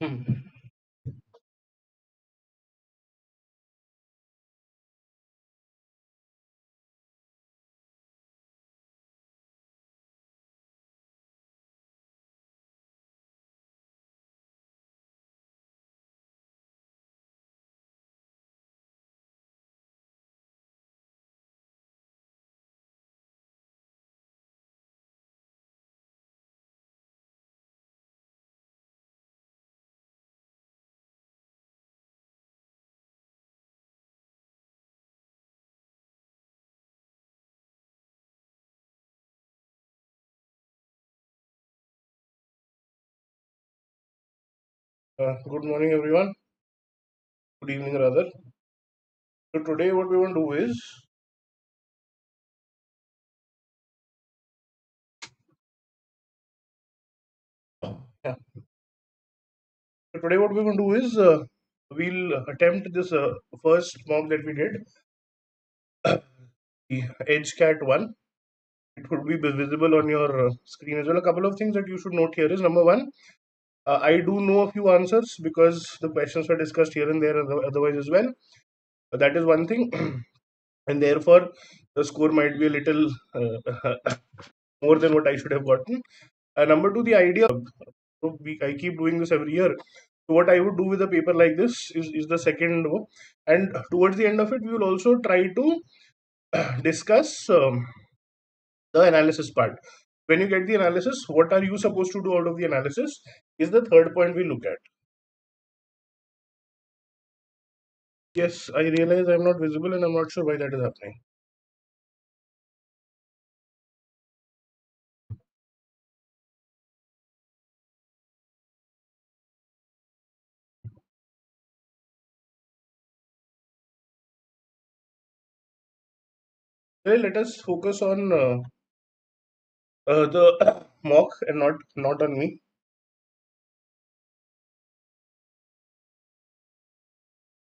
Hmm. Good morning, everyone. Good evening, rather. So today, what we want to do is, yeah. So today, what we want to do is, we'll attempt this first mock that we did, the EdgeCAT one. It would be visible on your screen as well. A couple of things that you should note here is number one, I do know a few answers because the questions were discussed here and there, otherwise as well. That is one thing, and therefore the score might be a little more than what I should have gotten. Number two, the idea. I keep doing this every year. So what I would do with a paper like this is the second row, and towards the end of it, we will also try to discuss the analysis part. When you get the analysis, what are you supposed to do out of the analysis? Is the third point we look at. Yes, I realize I'm not visible, and I'm not sure why that is happening. Well, let us focus on the mock and not on me.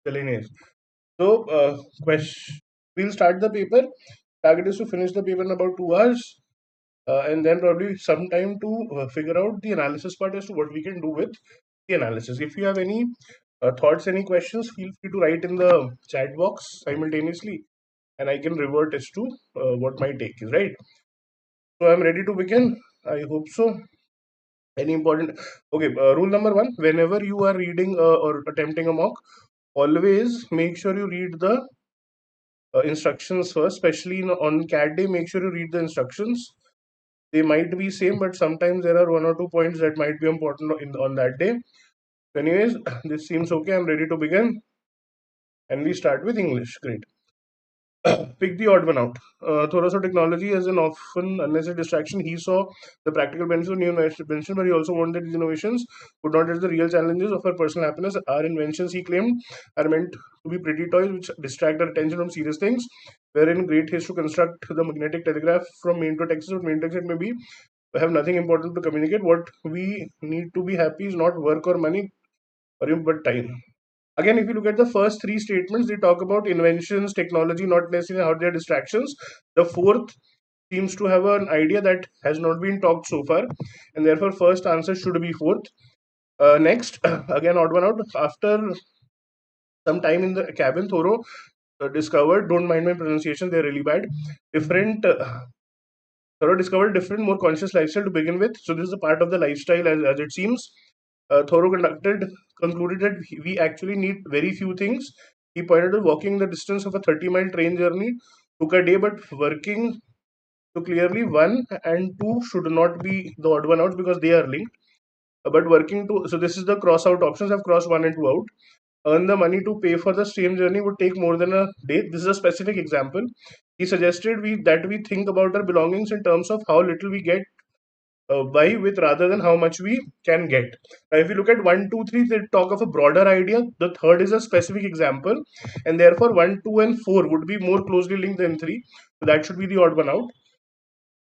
Delineates. So, we'll start the paper. Target is to finish the paper in about 2 hours, and then probably some time to figure out the analysis part as to what we can do with the analysis. If you have any thoughts, any questions, feel free to write in the chat box simultaneously, and I can revert as to what my take is. Right. So I'm ready to begin. I hope so. Any important? Okay. Rule number one: whenever you are reading or attempting a mock, always make sure you read the instructions first, especially on CAT day. Make sure you read the instructions. They might be same, but sometimes there are one or two points that might be important on that day. Anyways, this seems okay. I'm ready to begin, and we start with English. Great. Pick the odd one out. Thoreau saw technology as an often unnecessary distraction. He saw the practical benefits of new invention, but he also warned that these innovations would not address the real challenges of our personal happiness. Our inventions, he claimed, are meant to be pretty toys which distract our attention from serious things. Wherein great haste to construct the magnetic telegraph from Maine to Texas, or Maine to Texas it may be, have nothing important to communicate. What we need to be happy is not work or money, or even but time. Again, if you look at the first three statements, they talk about inventions, technology, not necessarily how they're distractions. The fourth seems to have an idea that has not been talked so far, and therefore, first answer should be fourth. Next, again, odd one out. After some time in the cabin, Thoreau discovered, don't mind my pronunciation, they're really bad. Different. Thoreau discovered different, more conscious lifestyle to begin with. So this is a part of the lifestyle, as it seems. Thoreau concluded that we actually need very few things. He pointed to walking the distance of a 30-mile train journey took a day, but working so clearly one and two should not be the odd one out because they are linked. But working to so this is the cross out options. I've crossed one and two out. Earn the money to pay for the same journey would take more than a day. This is a specific example. He suggested we think about our belongings in terms of how little we get by with rather than how much we can get. Now, if you look at 1, 2, 3, they talk of a broader idea. The third is a specific example, and therefore 1, 2, and 4 would be more closely linked than 3. So that should be the odd one out.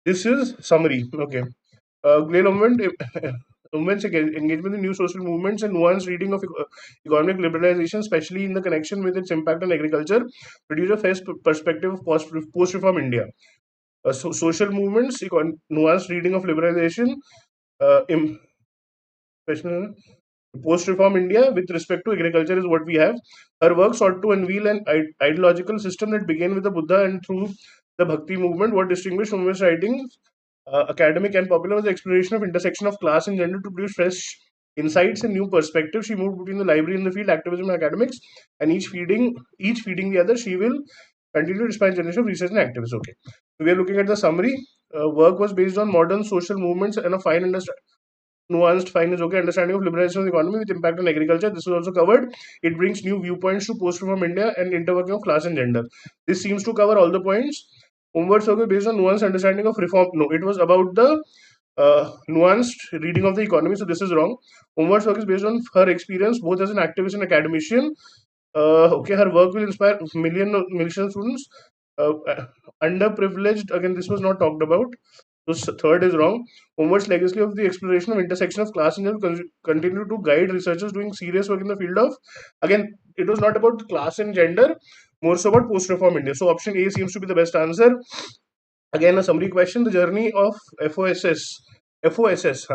This is summary. Okay. Glenn Women's engagement in new social movements and nuanced reading of economic liberalization, especially in the connection with its impact on agriculture, produce a fresh perspective of post-reform India. Social movements, nuanced reading of liberalization, uh, im- post-reform India with respect to agriculture is what we have. Her work sought to unveil an ideological system that began with the Buddha and through the Bhakti movement. What distinguished from his writings, academic and popular, was the exploration of intersection of class and gender to produce fresh insights and new perspectives. She moved between the library and the field, activism and academics, and each feeding the other. She will continue to inspire generation of research and activists. Okay, so we are looking at the summary. Work was based on modern social movements and a fine nuanced fine is okay understanding of liberalization of the economy with impact on agriculture. This is also covered. It brings new viewpoints to post-reform India and interworking of class and gender. This seems to cover all the points. Homework survey based on nuanced understanding of reform. No, it was about the nuanced reading of the economy. So this is wrong. Homework work is based on her experience both as an activist and academician. Okay, her work will inspire million students. Underprivileged. Again, this was not talked about. So third is wrong. Homework's legacy of the exploration of intersection of class and gender continue to guide researchers doing serious work in the field of. Again, it was not about class and gender, more so about post-reform India. So option A seems to be the best answer. Again, a summary question: the journey of FOSS. FOSS.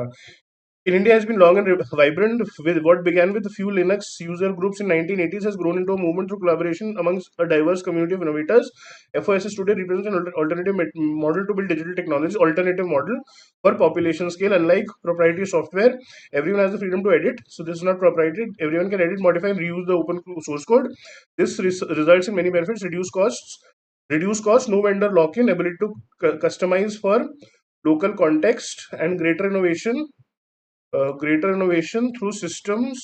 In India has been long and vibrant. With what began with a few Linux user groups in 1980s has grown into a movement through collaboration amongst a diverse community of innovators. FOSS today represents an alternative model to build digital technologies, alternative model for population scale. Unlike proprietary software, everyone has the freedom to edit. So this is not proprietary. Everyone can edit, modify, and reuse the open source code. This results in many benefits: reduce costs, no vendor lock-in, ability to customize for local context, and greater innovation through systems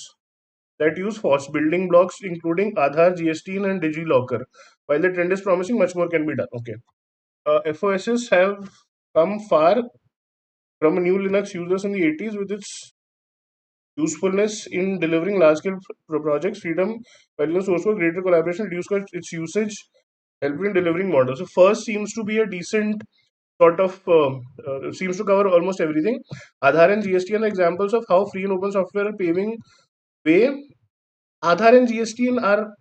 that use FOSS building blocks, including Aadhaar, GST, and DigiLocker. While the trend is promising, much more can be done. Okay. FOSs have come far from new Linux users in the 80s with its usefulness in delivering large-scale projects, freedom, value source code, greater collaboration, reduce cost, its usage, helping in delivering models. So first seems to be a decent sort of seems to cover almost everything. Aadhaar and GST are examples of how free and open software are paving way. Aadhaar and GST are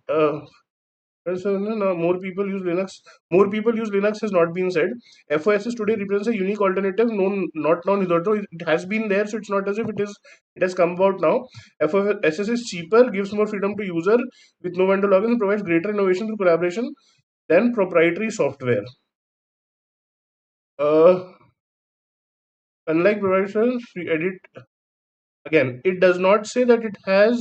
so, no, more people use Linux. More people use Linux has not been said. FOSS today represents a unique alternative, known not known hitherto. It has been there, so it's not as if it has come about now. FOSS is cheaper, gives more freedom to user with no vendor login, and provides greater innovation through collaboration than proprietary software. Uh, Unlike proprietary, we edit again. It does not say that it has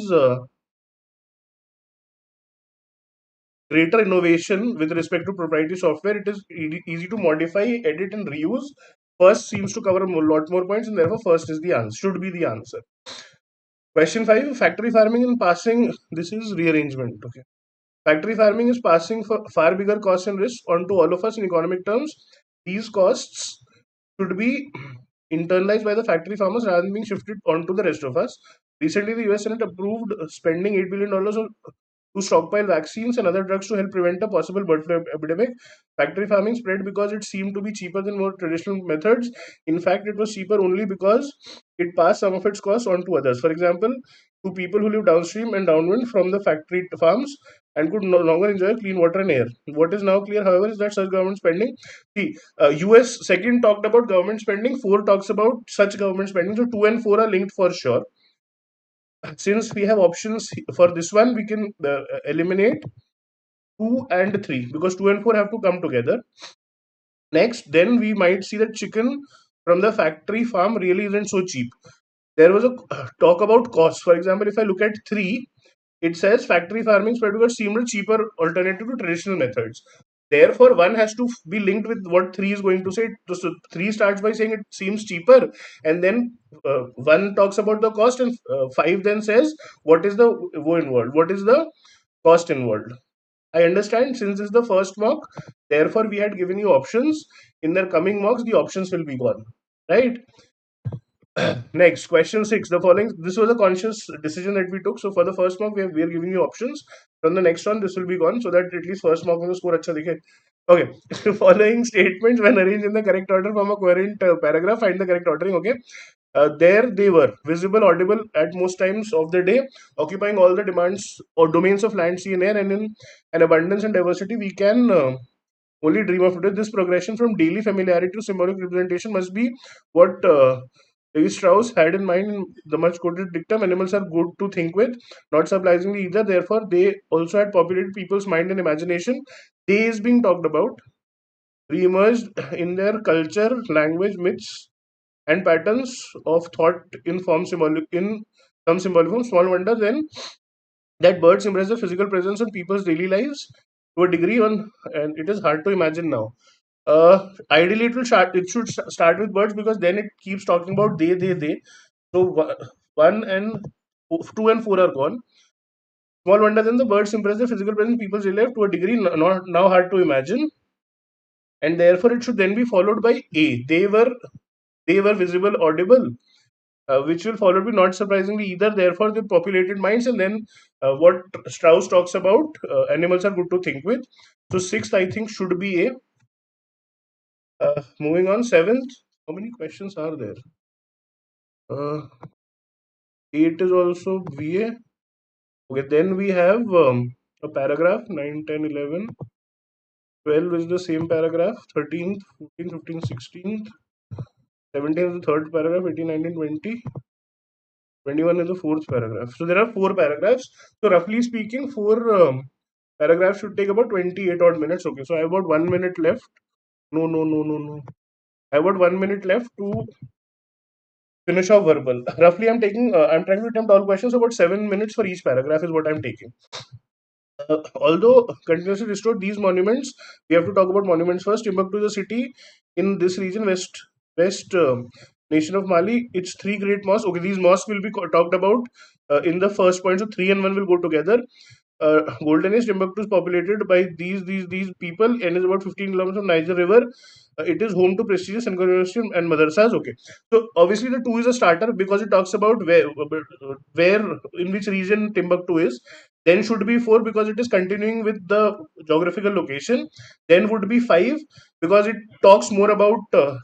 greater innovation with respect to proprietary software. It is easy to modify, edit, and reuse. First seems to cover a lot more points, and therefore first is the answer. Should be the answer. Question 5: factory farming in passing. This is rearrangement. Okay. Factory farming is passing for far bigger costs and risks onto all of us in economic terms. These costs should be internalized by the factory farmers rather than being shifted onto the rest of us. Recently, the US Senate approved spending $8 billion to stockpile vaccines and other drugs to help prevent a possible bird flu epidemic. Factory farming spread because it seemed to be cheaper than more traditional methods. In fact, it was cheaper only because it passed some of its costs on to others. For example, to people who live downstream and downwind from the factory farms and could no longer enjoy clean water and air. What is now clear, however, is that such government spending. See, US second talked about government spending, 4 talks about such government spending. So 2 and 4 are linked for sure. Since we have options for this one, we can eliminate 2 and 3 because 2 and 4 have to come together. Next, then we might see that chicken from the factory farm really isn't so cheap. There was a talk about cost. For example, if I look at 3, it says factory farming spread because seemed a cheaper alternative to traditional methods. Therefore, one has to be linked with what 3 is going to say. So 3 starts by saying it seems cheaper, and then 1 talks about the cost, and 5 then says what is the woe involved, what is the cost involved. I understand since this is the first mock, therefore we had given you options. In the coming mocks, the options will be gone. Right? Next, question 6. The following, this was a conscious decision that we took. So for the first mock, we are giving you options. From the next one, this will be gone so that at least first mock will score acha dikhe. Okay. Following statements, when arranged in the correct order from a coherent paragraph, find the correct ordering. Okay. There they were, visible, audible at most times of the day, occupying all the demands or domains of land, sea, and air, and in an abundance and diversity we can only dream of today. This progression from daily familiarity to symbolic representation must be what Levi Strauss had in mind the much quoted dictum animals are good to think with, not surprisingly either. Therefore, they also had populated people's mind and imagination. They is being talked about, re-emerged in their culture, language, myths, and patterns of thought in some symbolic form. Small wonder then that birds impress the physical presence on people's daily lives to a degree on, and it is hard to imagine now. Ideally, it should start with birds because then it keeps talking about they. So one and two and four are gone. Small wonder then the birds impress the physical presence people's daily life to a degree not now hard to imagine, and therefore it should then be followed by a. They were visible, audible, which will follow be not surprisingly either. Therefore, the populated minds, and then what Strauss talks about, animals are good to think with. So sixth, I think, should be a. Moving on, seventh. How many questions are there? Uh, Eight is also VA. Okay, then we have a paragraph 9, 10, 11. 12 is the same paragraph. 13th, 14th, 15th, 16th. 17th is the third paragraph. 18, 19, 20. 21 is the fourth paragraph. So there are four paragraphs. So roughly speaking, four paragraphs should take about 28 odd minutes. Okay, so I have about 1 minute left. No, no, no, no, no. I have about 1 minute left to finish off verbal. Roughly, I'm trying to attempt all questions. About 7 minutes for each paragraph is what I'm taking. Although continuously restored these monuments, we have to talk about monuments first. Timbuktu is a city in this region, west nation of Mali. It's three great mosques. Okay, these mosques will be talked about in the first point. So three and one will go together. Golden Age Timbuktu is populated by these people and is about 15 kilometers from Niger River. It is home to prestigious and university and madrasas. Okay, so obviously the two is a starter because it talks about where in which region Timbuktu is. Then should be four because it is continuing with the geographical location. Then would be five because it talks more about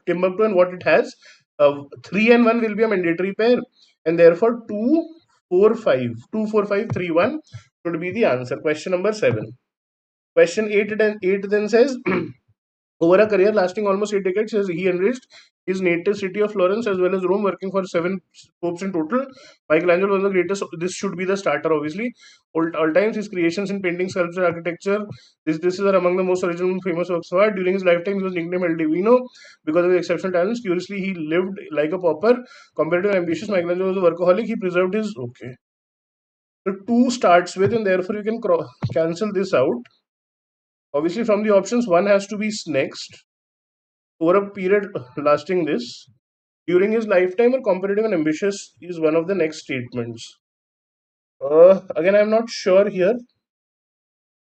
Timbuktu and what it has. Three and one will be a mandatory pair, and therefore 2, 4, 5 should be the answer. Question number 7. Question 8 then says, over a career lasting almost 8 decades, he enriched his native city of Florence as well as Rome, working for seven popes in total. Michelangelo was the greatest. This should be the starter, obviously. All times, his creations in painting, sculpture, architecture, this is among the most original and famous works of art. During his lifetime, he was nicknamed El Divino because of his exceptional talents. Curiously, he lived like a pauper. Comparative and ambitious, Michelangelo was a workaholic. He preserved his. Okay. So 2 starts with, and therefore you can cancel this out. Obviously, from the options, one has to be next over a period lasting this. During his lifetime, or competitive and ambitious is one of the next statements. Again, I'm not sure here,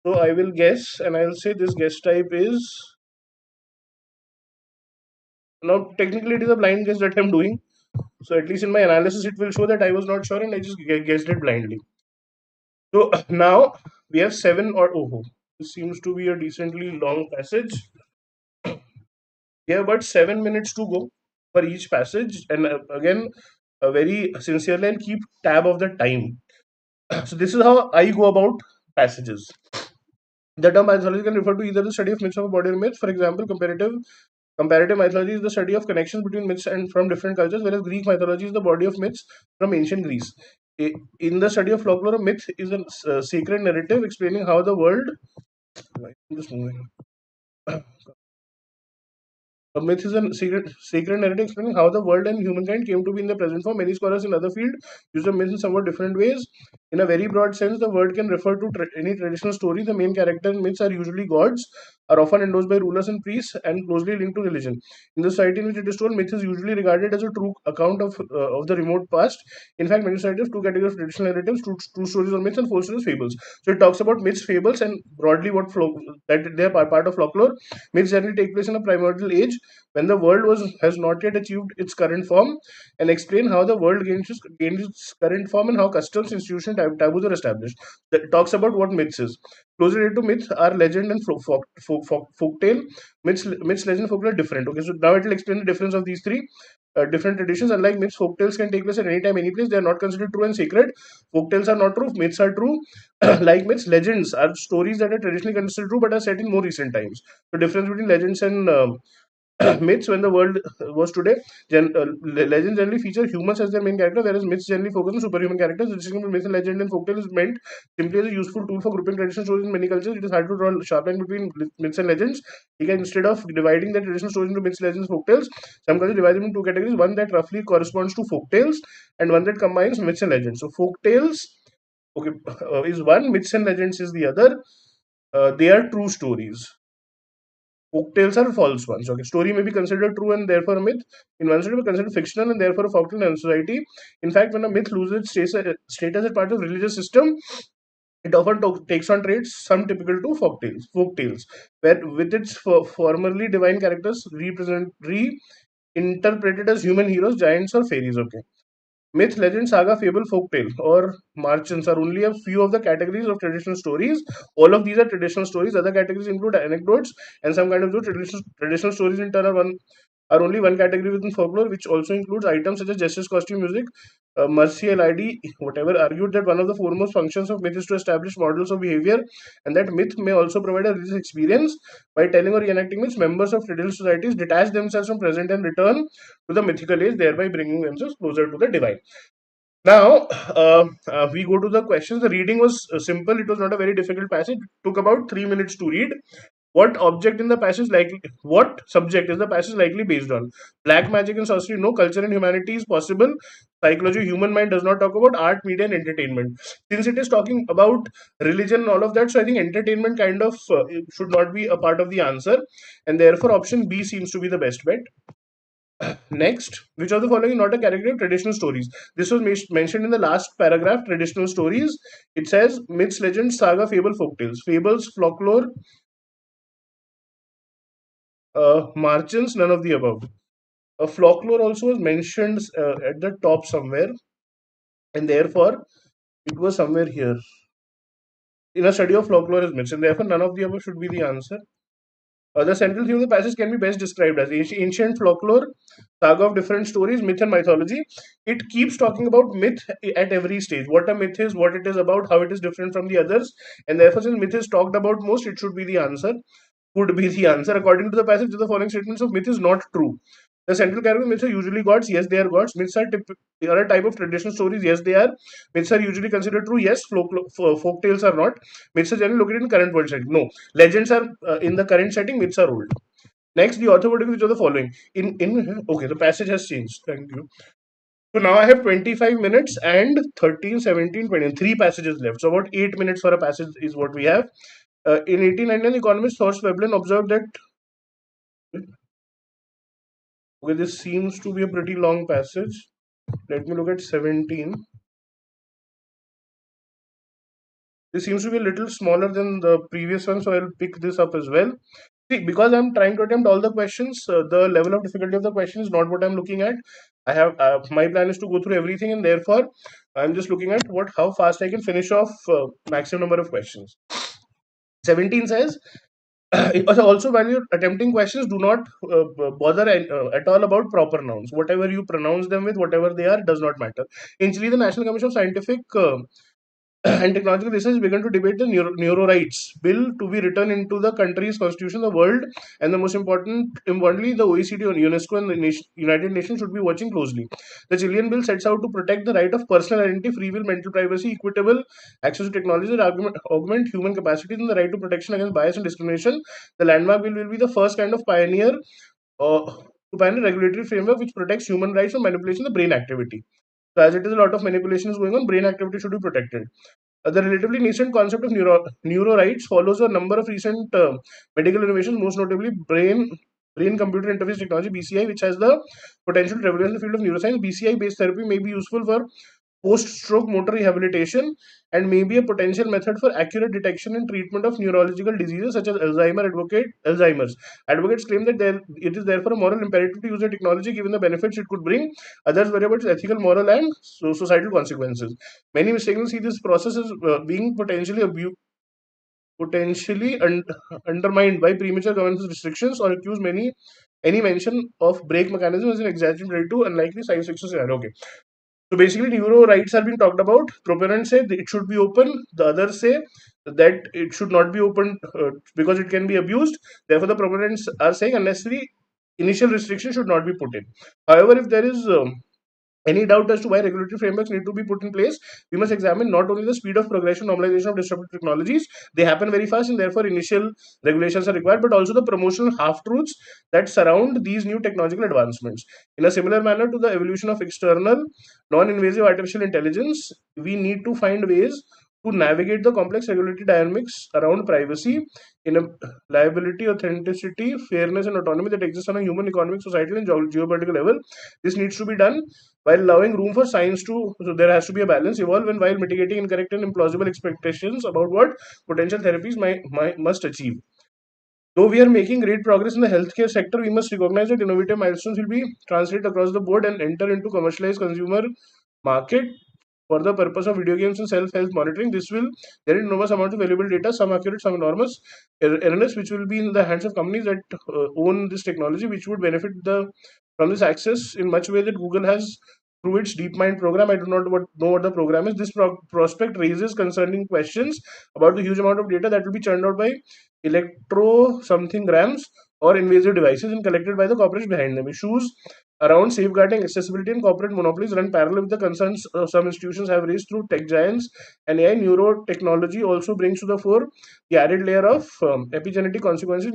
so I will guess, and I'll say this guess type is. Now, technically, it is a blind guess that I'm doing. So, at least in my analysis, it will show that I was not sure and I just guessed it blindly. So, now we have 7 or. Oh, this seems to be a decently long passage. We have about 7 minutes to go for each passage, and again, very sincerely, I'll keep tab of the time. So this is how I go about passages. The term mythology can refer to either the study of myths of a body or myth. For example, comparative mythology is the study of connections between myths and from different cultures, whereas Greek mythology is the body of myths from ancient Greece. In the study of folklore, a myth is a sacred narrative explaining how the world. Why am I just moving? A myth is a sacred narrative explaining how the world and humankind came to be in the present form. Many scholars in other fields use the myth in somewhat different ways. In a very broad sense, the word can refer to any traditional story. The main character in myths are usually gods, are often endorsed by rulers and priests, and closely linked to religion. In the society in which it is told, myth is usually regarded as a true account of the remote past. In fact, many societies have two categories of traditional narratives: true stories or myths, and false stories, fables. So it talks about myths, fables, and broadly that they are part of folklore. Myths generally take place in a primordial age when the world has not yet achieved its current form, and explain how the world gained its current form and how customs, institutions, taboos are established. That talks about what myths is. Closely related to myths are legend and folk tale. Myths, legend, folklore are different. Okay, so now it will explain the difference of these three. Different traditions. Unlike myths, folk tales can take place at any time, any place. They are not considered true and sacred. Folk tales are not true. Myths are true. Like myths, legends are stories that are traditionally considered true but are set in more recent times. The difference between legends and Myths, when the world was today, legends generally feature humans as their main character, whereas myths generally focus on superhuman characters. The distinction between myth and legend and folktale is meant simply as a useful tool for grouping traditional stories in many cultures. It is hard to draw a sharp line between myths and legends. You can, instead of dividing the traditional stories into myths, legends, folktales, some cultures divide them into two categories: one that roughly corresponds to folktales, and one that combines myths and legends. So folktales, okay, is one, myths and legends is the other. They are true stories. Folktales are false ones. Okay, story may be considered true and therefore a myth. In one side, it may be considered fictional and therefore a folktale in society. In fact, when a myth loses its status as part of religious system, it often takes on traits some typical to folktales, where with its formerly divine characters reinterpreted as human heroes, giants, or fairies. Okay. Myth, legend, saga, fable, folktale, or marchants are only a few of the categories of traditional stories. All of these are traditional stories. Other categories include anecdotes and some kind of those traditional stories in turn are only one category within folklore, which also includes items such as justice, costume, music, mercy, LID, whatever. Argued that one of the foremost functions of myth is to establish models of behavior, and that myth may also provide a religious experience. By telling or reenacting myths, members of traditional societies detach themselves from present and return to the mythical age, thereby bringing themselves closer to the divine. Now, we go to the questions. The reading was simple. It was not a very difficult passage. It took about 3 minutes to read. What object in the passage likely? What subject is the passage likely based on? Black magic and sorcery? No. Culture and humanity is possible. Psychology, human mind does not talk about art, media, and entertainment. Since it is talking about religion and all of that, so I think entertainment kind of should not be a part of the answer, and therefore option B seems to be the best bet. Next, which of the following is not a category of traditional stories? This was mentioned in the last paragraph. Traditional stories. It says myths, legends, saga, fable, folktales. Fables, folklore, marchants, none of the above. A folklore also was mentioned at the top somewhere, and therefore it was somewhere here. In a study of folklore is myths, and therefore none of the above should be the answer. The central theme of the passage can be best described as ancient folklore, saga of different stories, myth and mythology. It keeps talking about myth at every stage. What a myth is, what it is about, how it is different from the others, and therefore, since myth is talked about most, it should be the answer. Would be the answer. According to the passage, the following statements of myth is not true. The central character myths are usually gods. Yes, they are gods. Myths are a type of traditional stories. Yes, they are. Myths are usually considered true. Yes, folk tales are not. Myths are generally located in current world setting. No, legends are in the current setting. Myths are old. Next, the author would agree with the following. In okay, the passage has changed. Thank you. So now I have 25 minutes and 13, 17, 20, and three passages left. So about 8 minutes for a passage is what we have. In 1899, the economist Thorst Veblen observed that okay, this seems to be a pretty long passage. Let me look at 17. This seems to be a little smaller than the previous one, so I'll pick this up as well. See, because I'm trying to attempt all the questions, the level of difficulty of the question is not what I'm looking at. I have my plan is to go through everything, and therefore I'm just looking at what how fast I can finish off maximum number of questions. 17 says also while you're attempting questions, do not bother at all about proper nouns. Whatever you pronounce them with, whatever they are, does not matter. In Chile, the National Commission of Scientific and Technological Research began to debate the neuro rights bill to be written into the country's constitution. The world and the most importantly, the OECD, UNESCO, and the United Nations should be watching closely. The Chilean bill sets out to protect the right of personal identity, free will, mental privacy, equitable access to technology that augment human capacities, and the right to protection against bias and discrimination. The landmark bill will be the first kind of pioneer to pioneer regulatory framework which protects human rights from manipulation of brain activity. So as it is a lot of manipulation is going on, brain activity should be protected. The relatively nascent concept of neuro rights follows a number of recent medical innovations, most notably brain computer interface technology (BCI), which has the potential to revolutionize the field of neuroscience. BCI based therapy may be useful for post-stroke motor rehabilitation and may be a potential method for accurate detection and treatment of neurological diseases such as Alzheimer's. Advocates claim that it is therefore a moral imperative to use the technology given the benefits it could bring. Others worry about its ethical, moral, and societal consequences. Many mistakenly see this process as being undermined by premature governance restrictions or accuse any mention of brake mechanism as an exaggerated to unlikely science fiction scenario. Okay. So basically, neuro rights are being talked about. Proponents say it should be open. The others say that it should not be open because it can be abused. Therefore, the proponents are saying unnecessary. initial restriction should not be put in. However, if there is any doubt as to why regulatory frameworks need to be put in place, we must examine not only the speed of progression, normalization of disruptive technologies, they happen very fast and therefore initial regulations are required, but also the promotional half truths that surround these new technological advancements. In a similar manner to the evolution of external, non invasive artificial intelligence, we need to find ways to navigate the complex regulatory dynamics around privacy in a liability, authenticity, fairness, and autonomy that exists on a human, economic, societal, and geopolitical level. This needs to be done while allowing room for science to, so there has to be a balance, evolve, and while mitigating incorrect and implausible expectations about what potential therapies might must achieve. Though we are making great progress in the healthcare sector, we must recognize that innovative milestones will be translated across the board and enter into commercialized consumer market for the purpose of video games and self-health monitoring. This will generate enormous amounts of valuable data, some accurate, some enormous erroneous, which will be in the hands of companies that own this technology, which would benefit the from this access in much way that Google has through its DeepMind program. I do not know what the program is. This prospect raises concerning questions about the huge amount of data that will be churned out by electro something grams or invasive devices and collected by the corporates behind them. Issues around safeguarding accessibility and corporate monopolies run parallel with the concerns some institutions have raised through tech giants, and AI. Neurotechnology also brings to the fore the added layer of epigenetic consequences,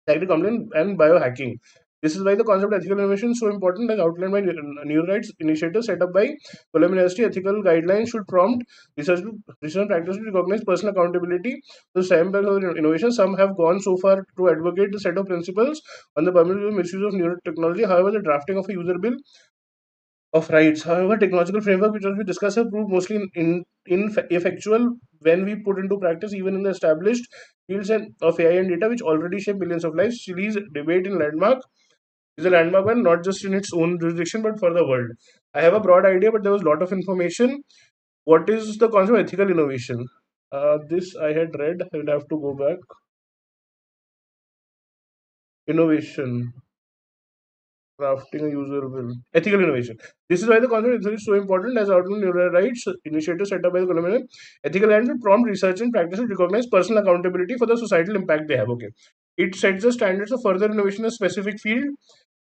scientific complaint, and biohacking. This is why the concept of ethical innovation is so important, as outlined by Neurorights initiatives set up by Columbia University. Ethical guidelines should prompt research practices to recognize personal accountability. The same types of innovation, some have gone so far to advocate the set of principles on the permissible misuse of neurotechnology. However, the drafting of a user bill of rights. However, technological framework which was we discussed have proved mostly ineffectual when we put into practice, even in the established fields of AI and data, which already shape billions of lives. Chile's debate in landmark is a landmark one, not just in its own jurisdiction but for the world. I have a broad idea, but there was a lot of information. What is the concept of ethical innovation? This I had read. I will have to go back. Innovation. Crafting a user will. Ethical innovation. This is why the concept is so important, as outlined in your rights initiative set up by the Colombian. Ethical guidelines will prompt research and practice to recognize personal accountability for the societal impact they have. Okay. It sets the standards of further innovation in a specific field.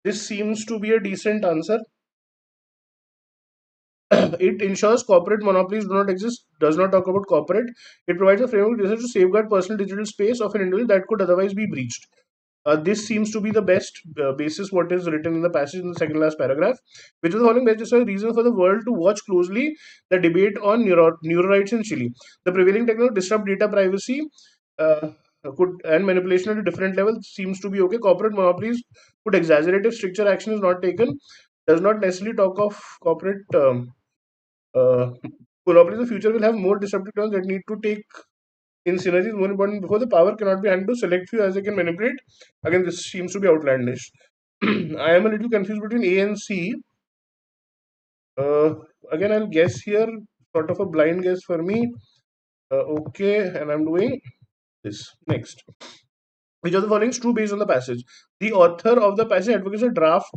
This seems to be a decent answer. It ensures corporate monopolies do not exist, does not talk about corporate. It provides a framework designed to safeguard personal digital space of an individual that could otherwise be breached. This seems to be the best basis what is written in the passage in the second last paragraph, which is the following basis a reason for the world to watch closely the debate on neurorights in Chile. The prevailing technology disrupt data privacy could and manipulation at a different level seems to be okay. Corporate monopolies could exaggerate if stricter action is not taken. Does not necessarily talk of corporate uh, monopolies. The future will have more disruptive terms that need to take in synergy is more important before the power cannot be handled to select few as they can manipulate. Again, this seems to be outlandish. I am a little confused between A and C. Uh, Again, I'll guess here, sort of a blind guess for me. Okay, and I'm doing this next. Which of the following is true based on the passage? The author of the passage advocates a draft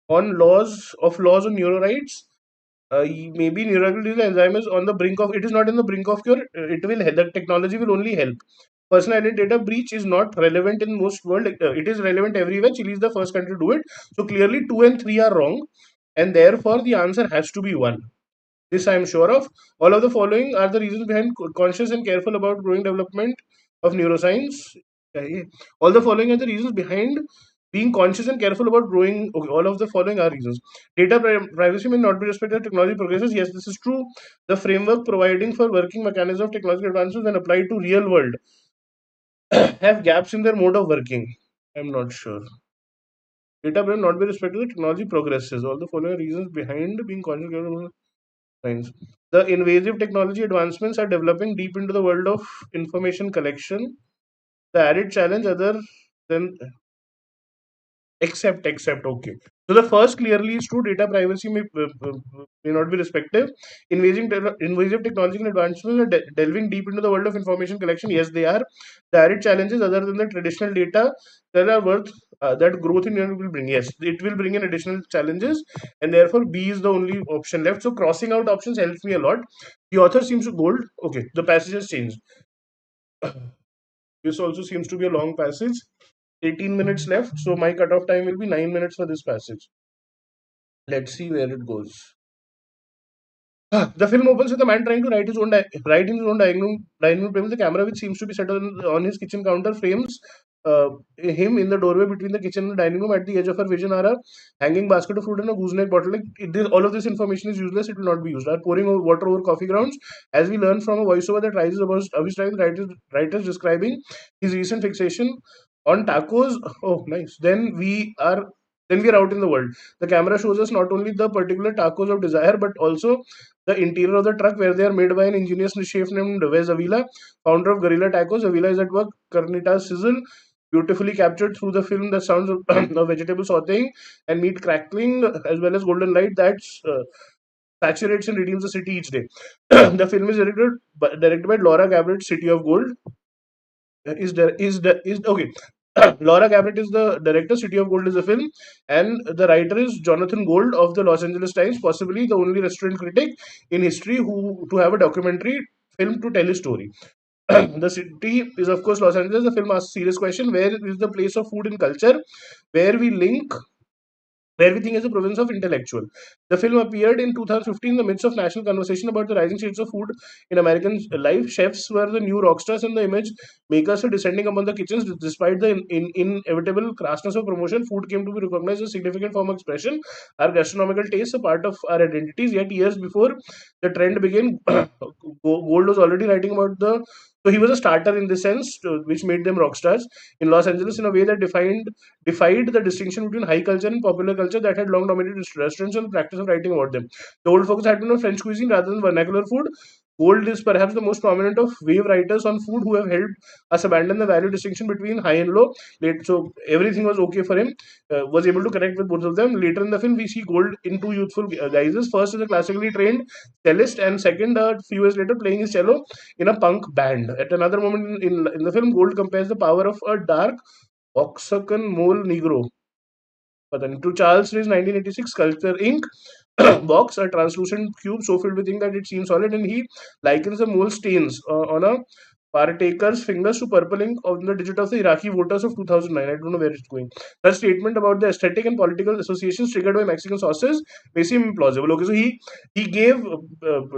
on laws on neuro rights. Maybe neurological enzyme is on the brink of. It is not in the brink of cure. It will help. The technology will only help. Personal identity data breach is not relevant in most world. It is relevant everywhere. Chile is the first country to do it. So clearly, 2 and 3 are wrong, and therefore the answer has to be 1. This I am sure of. All of the following are the reasons behind conscious and careful about growing development of neuroscience. Yeah. All the following are the reasons behind being conscious and careful about growing. Okay, all of the following are reasons. Data privacy may not be respected as technology progresses. Yes, this is true. The framework providing for working mechanism of technological advances when applied to real world have gaps in their mode of working. I'm not sure. Data may not be respected as technology progresses. All the following reasons behind being conscious of science. The invasive technology advancements are developing deep into the world of information collection. The added challenge other than except okay. So the first clearly is true. Data privacy may not be respective. Invasive technological advancements are delving deep into the world of information collection. Yes, they are. The added challenges other than the traditional data that are worth that growth in Europe will bring. Yes, it will bring in additional challenges, and therefore B is the only option left. So crossing out options helps me a lot. The author seems to gold. Okay, the passage has changed. This also seems to be a long passage. 18 minutes left, so my cutoff time will be 9 minutes for this passage. Let's see where it goes. The film opens with a man trying to write in his own dining room table. The camera, which seems to be set on his kitchen counter, frames him in the doorway between the kitchen and the dining room. At the edge of her vision are a hanging basket of fruit and a gooseneck bottle. Like all of this information is useless; it will not be used. Are pouring water over coffee grounds, as we learn from a voiceover that rises above the writers describing his recent fixation on tacos. Oh, nice. Then we are out in the world. The camera shows us not only the particular tacos of desire, but also the interior of the truck, where they are made by an ingenious chef named Wes Avila, founder of Guerrilla Tacos. Avila is at work, carnitas sizzle, beautifully captured through the film, the sounds of vegetable sauteing and meat crackling, as well as golden light that saturates and redeems the city each day. The film is directed by Laura Gabbard, City of Gold. Is okay. Laura Gabbard is the director. City of Gold is the film, and the writer is Jonathan Gold of the Los Angeles Times, possibly the only restaurant critic in history who to have a documentary film to tell his story. The city is, of course, Los Angeles. The film asks a serious question: where is the place of food in culture, where we link where everything is a province of intellectual. The film appeared in 2015 in the midst of national conversation about the rising shades of food in American life. Chefs were the new rock stars, and the image makers were descending upon the kitchens. Despite the inevitable crassness of promotion, food came to be recognized as a significant form of expression. Our gastronomical tastes, a part of our identities. Yet years before the trend began, Gold was already writing about the. So he was a starter in this sense, which made them rock stars in Los Angeles in a way that defied the distinction between high culture and popular culture that had long dominated restaurants and the practice of writing about them. The old focus had been on French cuisine rather than vernacular food. Gold is perhaps the most prominent of wave writers on food who have helped us abandon the value distinction between high and low. So everything was okay for him, was able to connect with both of them. Later in the film, we see Gold in two youthful guises. First, as a classically trained cellist, and second, a few years later, playing his cello in a punk band. At another moment in the film, Gold compares the power of a dark Oaxacan mole Negro to Charles Ray's 1986 Sculpture Inc. box, a translucent cube so filled with ink that it seems solid, and he likens the mole stains on a partaker's fingers to purple ink on the digit of the Iraqi voters of 2009. I don't know where it's going. The statement about the aesthetic and political associations triggered by Mexican sauces may seem implausible. Okay, so he gave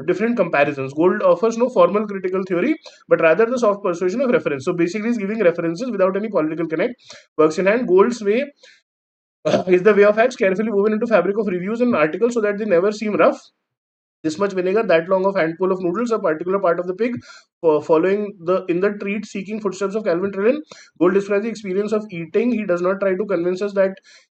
different comparisons. Gold offers no formal critical theory, but rather the soft persuasion of reference. So basically, he's giving references without any political connect. Works in hand. Gold's way is the way of facts carefully woven into fabric of reviews and articles so that they never seem rough. This much vinegar, that long of handful of noodles, a particular part of the pig, following the in the treat seeking footsteps of Calvin Trillin. Gold describes the experience of eating. He does not try to convince us that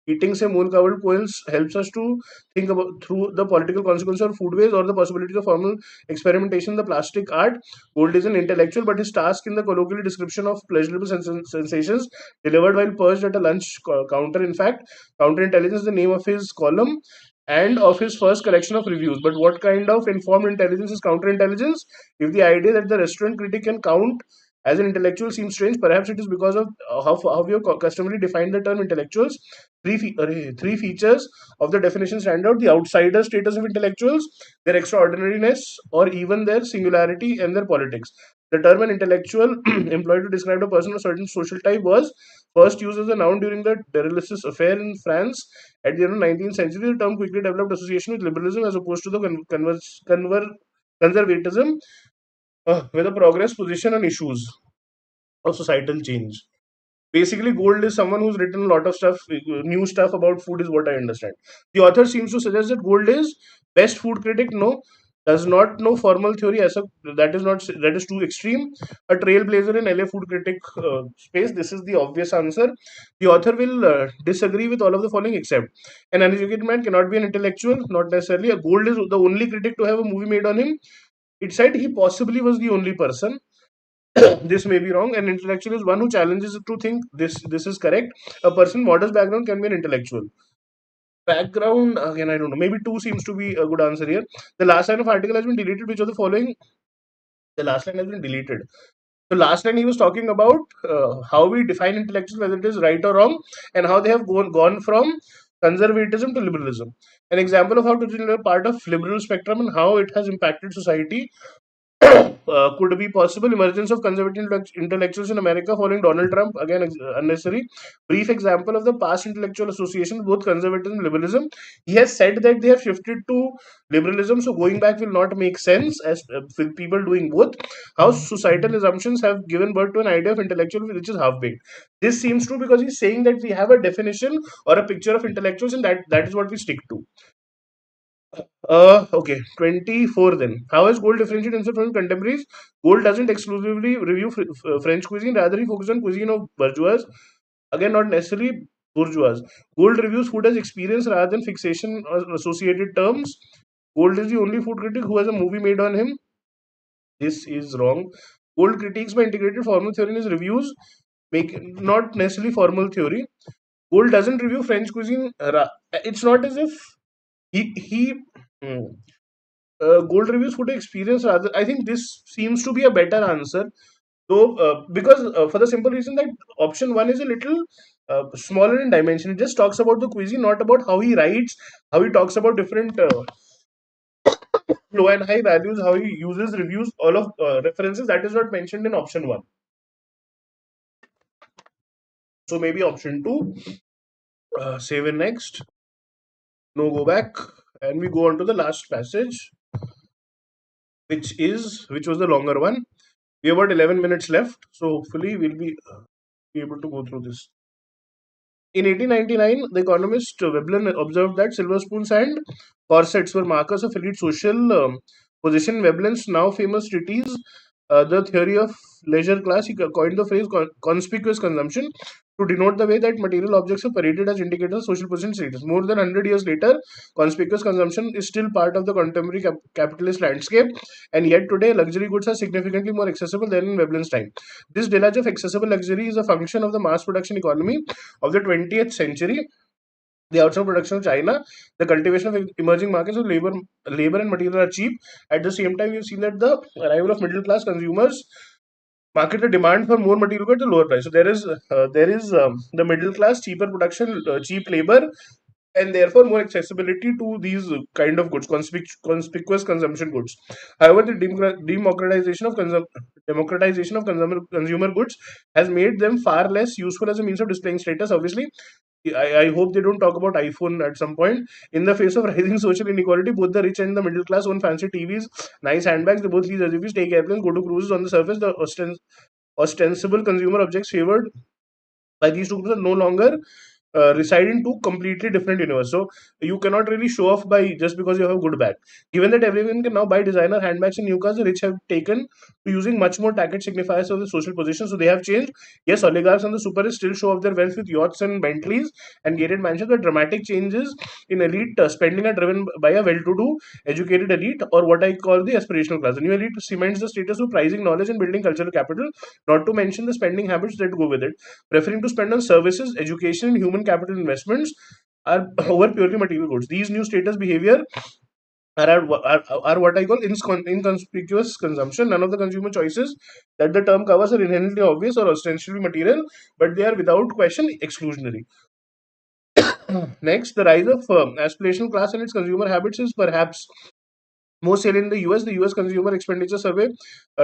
eating, say, moon covered quails helps us to think about through the political consequences of food waste or the possibilities of formal experimentation in the plastic art. Gold is an intellectual, but his task in the colloquial description of pleasurable sensations delivered while perched at a lunch counter. In fact, counterintelligence is the name of his column and of his first collection of reviews. But what kind of informed intelligence is counterintelligence? If the idea that the restaurant critic can count as an intellectual seems strange, perhaps it is because of how we have customarily defined the term intellectuals. Three features of the definition stand out: the outsider status of intellectuals, their extraordinariness, or even their singularity and their politics. The term an intellectual employed to describe a person of a certain social type was first used as a noun during the Derelices affair in France at the end of 19th century. The term quickly developed association with liberalism as opposed to the conservatism, with a progress position on issues of societal change. Basically, Gold is someone who's written a lot of stuff, new stuff about food, is what I understand. The author seems to suggest that Gold is best food critic. No, does not know formal theory as a that is not that is too extreme. A trailblazer in LA food critic space. This is the obvious answer. The author will disagree with all of the following except an uneducated man cannot be an intellectual. Not necessarily. A Gold is the only critic to have a movie made on him. It said he possibly was the only person. This may be wrong. An intellectual is one who challenges to think this is correct. A person modest background can be an intellectual. Background again, I don't know. Maybe two seems to be a good answer here. The last line of article has been deleted. Which of the following? The last line has been deleted. So last line he was talking about how we define intellectuals, whether it is right or wrong, and how they have gone from conservatism to liberalism. An example of how to be a part of liberal spectrum and how it has impacted society Could be possible emergence of conservative intellectuals in America following Donald Trump. Again, unnecessary. Brief example of the past intellectual association, both conservatism and liberalism. He has said that they have shifted to liberalism, so going back will not make sense as with people doing both. How societal assumptions have given birth to an idea of intellectual which is half baked. This seems true because he's saying that we have a definition or a picture of intellectuals, and that is what we stick to. Okay, 24 then. How has Gold differentiated himself from contemporaries? Gold doesn't exclusively review French cuisine, rather, he focuses on cuisine of bourgeois. Again, not necessarily bourgeois. Gold reviews food as experience rather than fixation or associated terms. Gold is the only food critic who has a movie made on him. This is wrong. Gold critiques by integrated formal theory in his reviews, make not necessarily formal theory. Gold doesn't review French cuisine. It's not as if he. Hmm. Gold reviews food experience rather. I think this seems to be a better answer, though, because for the simple reason that option one is a little smaller in dimension. It just talks about the cuisine, not about how he writes, how he talks about different low and high values, how he uses reviews, all of references. That is not mentioned in option one. So maybe option two. Save in next. No, go back, and we go on to the last passage, which was the longer one. We have about 11 minutes left, so hopefully we'll be able to go through this. In 1899, the economist Veblen observed that silver spoons and corsets were markers of elite social position. In Veblen's now famous treatise, The Theory of Leisure Class, he coined the phrase conspicuous consumption to denote the way that material objects are paraded as indicators of social position status. More than 100 years later, conspicuous consumption is still part of the contemporary capitalist landscape, and yet today, luxury goods are significantly more accessible than in Veblen's time. This deluge of accessible luxury is a function of the mass production economy of the 20th century, the outsourced production of China, the cultivation of emerging markets of labor and material are cheap. At the same time, you've seen that the arrival of middle class consumers market the demand for more material goods at a lower price. So there is the middle class, cheaper production, cheap labor, and therefore more accessibility to these kind of goods, conspicuous consumption goods. However, the democratization of consumer goods has made them far less useful as a means of displaying status. Obviously, I hope they don't talk about iPhone at some point. In the face of rising social inequality, both the rich and the middle class own fancy TVs, nice handbags. They both lease SUVs, take airplanes, go to cruises. On the surface, the ostensible consumer objects favored by these two groups are no longer reside in two completely different universes. So you cannot really show off by just because you have a good bag. Given that everyone can now buy designer handbags and new cars, the rich have taken to using much more target signifiers of the social position. So they have changed. Yes, oligarchs and the super rich still show off their wealth with yachts and Bentleys and gated mansions, but dramatic changes in elite spending are driven by a well-to-do, educated elite, or what I call the aspirational class. The new elite cements the status of prizing knowledge and building cultural capital, not to mention the spending habits that go with it, preferring to spend on services, education, and human capital investments are over purely material goods. These new status behavior are what I call inconspicuous consumption. None of the consumer choices that the term covers are inherently obvious or ostensibly material, but they are without question exclusionary. Next, the rise of aspirational class and its consumer habits is perhaps most salient in the US. The US Consumer Expenditure Survey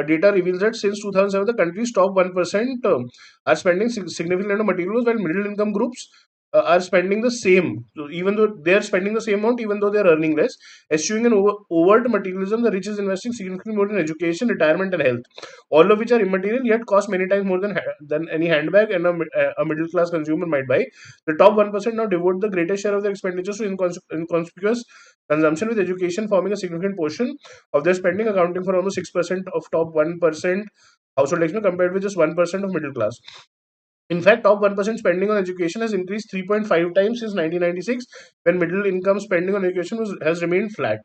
data reveals that since 2007, the country's top 1% are spending significantly on materials, while middle income groups are spending the same. So even though they are spending the same amount, even though they are earning less, eschewing an overt materialism, the rich is investing significantly more in education, retirement, and health, all of which are immaterial yet cost many times more than any handbag and a middle class consumer might buy. The top 1% now devote the greatest share of their expenditures to inconspicuous consumption, with education forming a significant portion of their spending, accounting for almost 6% of top 1% household income, compared with just 1% of middle class. In fact, top 1% spending on education has increased 3.5 times since 1996, when middle income spending on education has remained flat.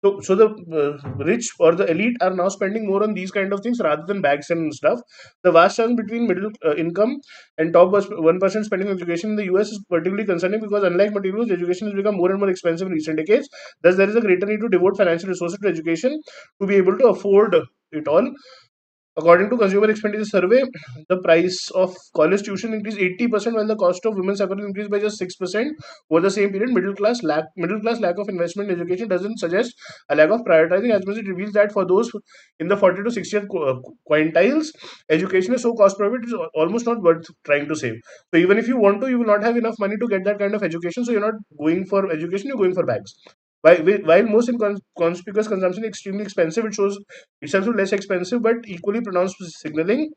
So the rich or the elite are now spending more on these kind of things rather than bags and stuff. The vast chance between middle income and top 1% spending on education in the US is particularly concerning because, unlike materials, education has become more and more expensive in recent decades. Thus, there is a greater need to devote financial resources to education to be able to afford it all. According to Consumer Expenditure Survey, the price of college tuition increased 80%, while the cost of women's apparel increased by just 6% over the same period. Middle class lack of investment in education doesn't suggest a lack of prioritizing, as much it reveals that for those in the 40 to 60th quintiles, education is so cost prohibitive it is almost not worth trying to save. So even if you want to, you will not have enough money to get that kind of education. So you're not going for education; you're going for bags. While most conspicuous consumption is extremely expensive, it shows itself to less expensive but equally pronounced signaling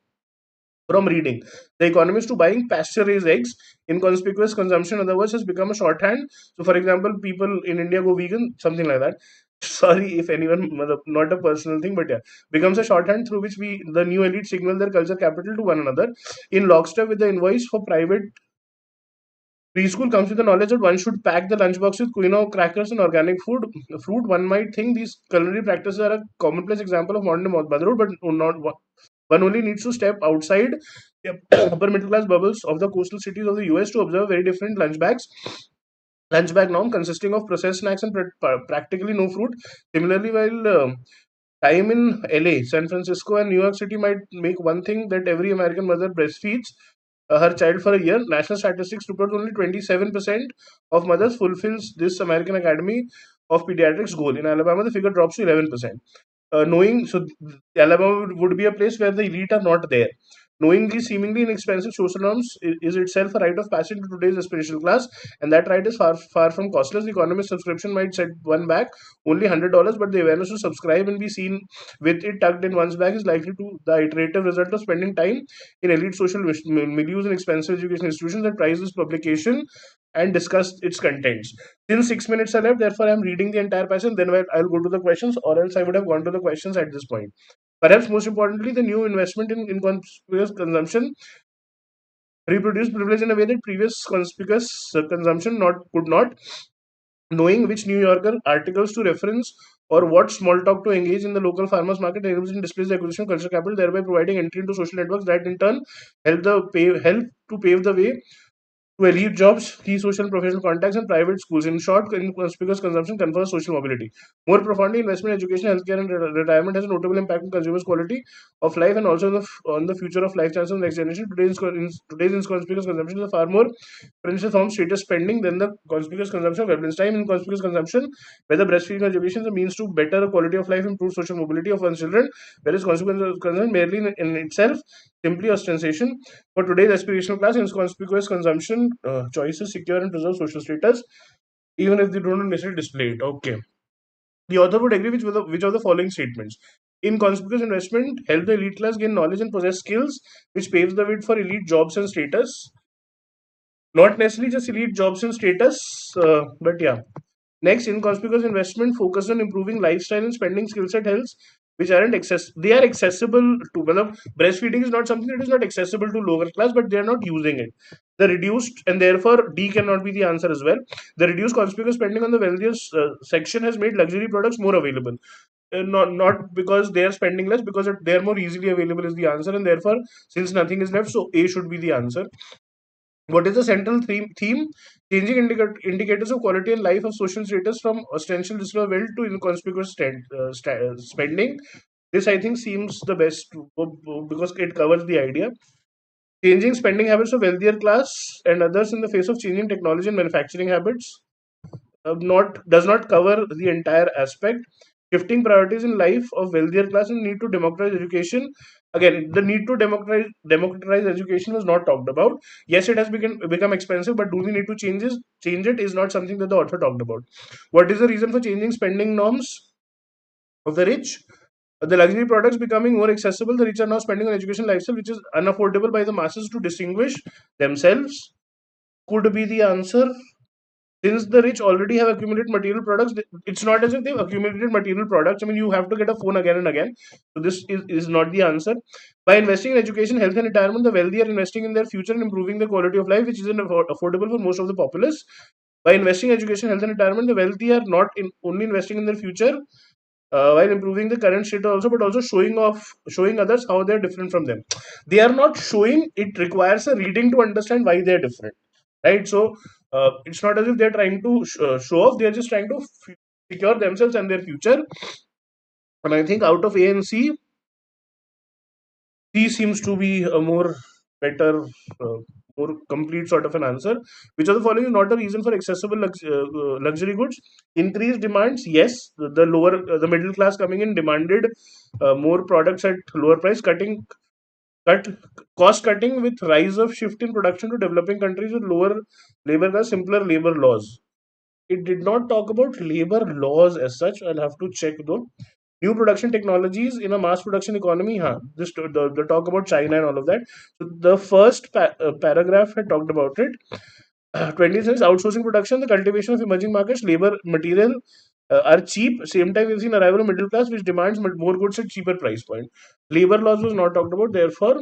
from reading. The economy is to buying pasture raised eggs. Inconspicuous consumption, in other words, has become a shorthand. So, for example, people in India go vegan, something like that. Sorry if anyone, not a personal thing, but yeah, becomes a shorthand through which the new elite, signal their culture capital to one another. In lockstep with the invoice for private preschool comes with the knowledge that one should pack the lunchbox with quinoa crackers and organic fruit. One might think these culinary practices are a commonplace example of modern motherhood, but not one only needs to step outside the upper middle class bubbles of the coastal cities of the US to observe very different lunchbag norm consisting of processed snacks and practically no fruit. Similarly, while time in LA, San Francisco, and New York City might make one thing that every American mother breastfeeds her child for a year. National statistics report only 27% of mothers fulfills this American Academy of Pediatrics goal. In Alabama, the figure drops to 11%. Knowing so Alabama would be a place where the elite are not there. Knowing these seemingly inexpensive social norms is itself a rite of passage to today's aspirational class, and that right is far from costless. The economist subscription might set one back only $100, but the awareness to subscribe and be seen with it tucked in one's bag is likely to the iterative result of spending time in elite social milieux and expensive education institutions that prize this publication and discuss its contents. Since 6 minutes are left, therefore, I'm reading the entire passage, then I'll go to the questions, or else I would have gone to the questions at this point. Perhaps most importantly, the new investment in inconspicuous consumption reproduced privilege in a way that previous conspicuous consumption not could not. Knowing which New Yorker articles to reference or what small talk to engage in the local farmers market enables and displays the acquisition of cultural capital, thereby providing entry into social networks that in turn help to pave the way to elite jobs, key social and professional contacts, and private schools. In short, inconspicuous consumption confers social mobility. More profoundly, investment in education, healthcare, and retirement has a notable impact on consumers' quality of life and also on the future of life chances of the next generation. Today's inconspicuous consumption is a far more pernicious form of status spending than the conspicuous consumption of weapons. Time in conspicuous consumption, whether breastfeeding or education, is a means to better quality of life, improve social mobility of one's children, whereas conspicuous consumption merely in itself simply ostentation. For today's aspirational class, inconspicuous consumption choices secure and preserve social status, even if they don't necessarily display it. Okay. The author would agree with which of the following statements. Inconspicuous investment help the elite class gain knowledge and possess skills, which paves the way for elite jobs and status. Not necessarily just elite jobs and status, but yeah. Next, inconspicuous investment focused on improving lifestyle and spending skill set health, which aren't they are accessible to. Well, breastfeeding is not something that is not accessible to lower class, but they are not using it. The reduced and therefore D cannot be the answer as well. The reduced conspicuous spending on the wealthiest section has made luxury products more available. Not because they are spending less, because they are more easily available is the answer, and therefore since nothing is left, so A should be the answer. What is the central theme? Changing indicators of quality and life of social status from ostensible display of wealth to inconspicuous spending. This, I think, seems the best because it covers the idea. Changing spending habits of wealthier class and others in the face of changing technology and manufacturing habits not does not cover the entire aspect. Shifting priorities in life of wealthier class and need to democratize education. Again, the need to democratize education was not talked about. Yes, it has become expensive, but do we need to change it is not something that the author talked about. What is the reason for changing spending norms of the rich? The luxury products becoming more accessible. The rich are now spending on education lifestyle, which is unaffordable by the masses to distinguish themselves. Could be the answer. Since the rich already have accumulated material products, it's not as if they've accumulated material products. I mean, you have to get a phone again and again. So this is not the answer. By investing in education, health, and retirement, the wealthy are investing in their future and improving the quality of life, which is affordable for most of the populace. By investing in education, health, and retirement, the wealthy are not only investing in their future, while improving the current state also, but also showing others how they're different from them. They are not showing. It requires a reading to understand why they're different, right? So it's not as if they're trying to show off. They're just trying to secure themselves and their future. And I think out of A and C, C seems to be a more better, more complete sort of an answer. Which of the following is not a reason for accessible luxury goods? Increased demands, yes. The lower, the middle class coming in demanded more products at lower price. Cut cost cutting with rise of shift in production to developing countries with lower labor cost, simpler labor laws. It did not talk about labor laws as such. I'll have to check though. New production technologies in a mass production economy. Huh? The talk about China and all of that. So the first paragraph had talked about it. 20 says outsourcing production, the cultivation of emerging markets, labor, material are cheap. Same time, we've seen arrival of middle class, which demands more goods at cheaper price point. Labor laws was not talked about, therefore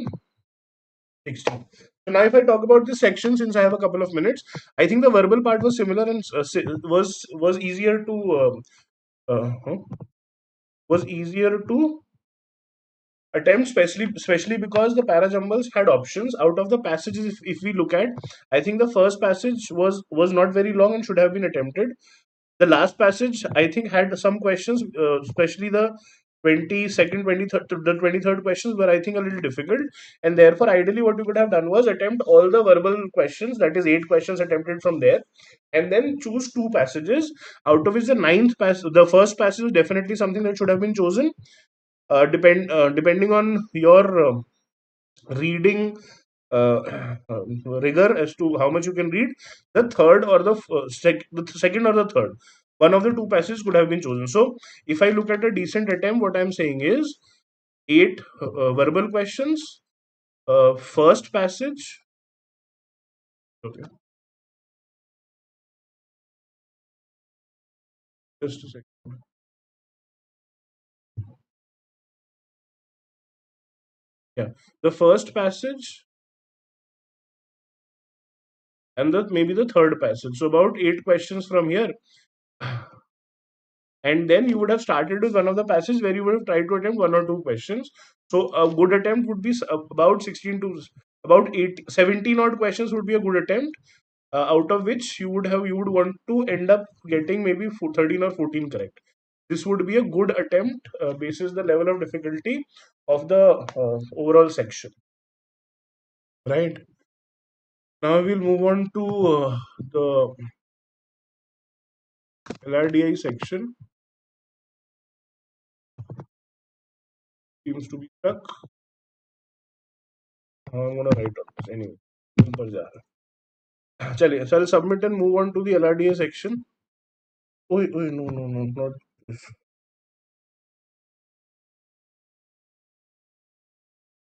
16. So now, if I talk about this section, since I have a couple of minutes, I think the verbal part was similar and was easier to was easier to attempt, especially because the parajumbles had options out of the passages. If we look at, I think the first passage was not very long and should have been attempted. The last passage, I think, had some questions, especially the 22nd, 23rd, the 23rd questions were, I think, a little difficult. And therefore, ideally, what we could have done was attempt all the verbal questions, that is, 8 questions attempted from there, and then choose 2 passages, out of which the first passage is definitely something that should have been chosen. Depending on your reading rigor as to how much you can read, the third or the second or the third, one of the 2 passages could have been chosen. So if I look at a decent attempt, what I'm saying is 8 verbal questions, first passage. Okay, just a second. Yeah, the first passage and maybe the third passage. So about 8 questions from here, and then you would have started with one of the passages where you would have tried to attempt 1 or 2 questions. So a good attempt would be about 16 to about 8 17 odd questions would be a good attempt, out of which you would want to end up getting maybe 13 or 14 correct. This would be a good attempt, basis the level of difficulty of the overall section, right? Now we'll move on to the LRDI section. Seems to be stuck. I'm gonna write on this anyway. ऊपर जा रहा है. चलिए, so I'll submit and move on to the LRDA section. No, no, no, not this.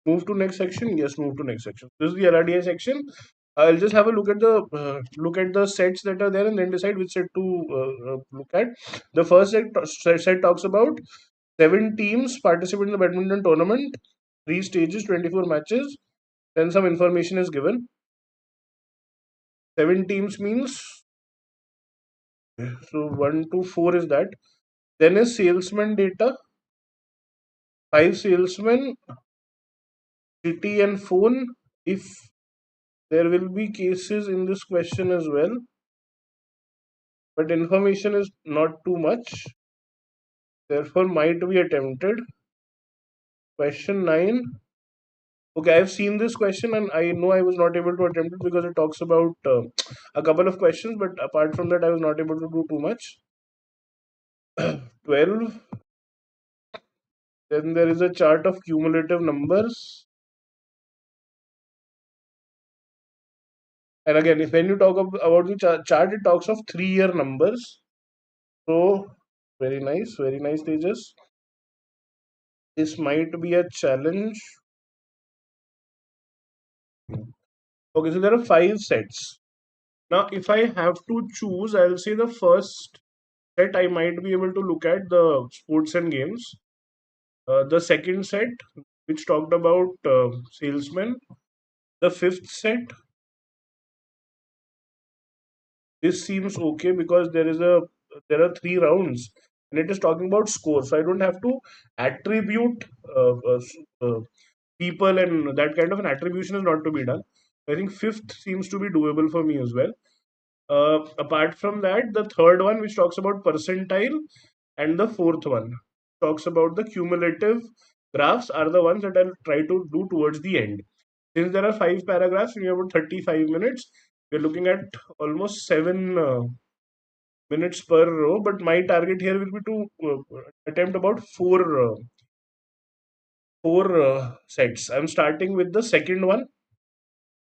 Move to next section. Yes, move to next section. This is the LRDA section. I'll just have a look at the sets that are there and then decide which set to look at. The first set talks about 7 teams participate in the badminton tournament, 3 stages, 24 matches. Then some information is given. 7 teams means, so 1 to 4 is that. Then is salesman data, 5 salesmen, city and phone. If there will be cases in this question as well, but information is not too much, therefore might be attempted. Question 9. Okay, I've seen this question and I know I was not able to attempt it because it talks about a couple of questions, but apart from that, I was not able to do too much. 12. Then there is a chart of cumulative numbers. And again, if when you talk about the chart, it talks of 3-year numbers. So, very nice, Tejas. This might be a challenge. Okay, so there are 5 sets. Now, if I have to choose, I'll say the first set I might be able to look at the sports and games. The second set, which talked about salesmen. The fifth set, this seems okay because there are 3 rounds and it is talking about score. So I don't have to attribute people, and that kind of an attribution is not to be done. I think fifth seems to be doable for me as well. Apart from that, the third one, which talks about percentile, and the fourth one talks about the cumulative graphs are the ones that I'll try to do towards the end. Since there are 5 paragraphs, we have about 35 minutes. We're looking at almost 7 minutes per row, but my target here will be to attempt about four sets. I'm starting with the second one.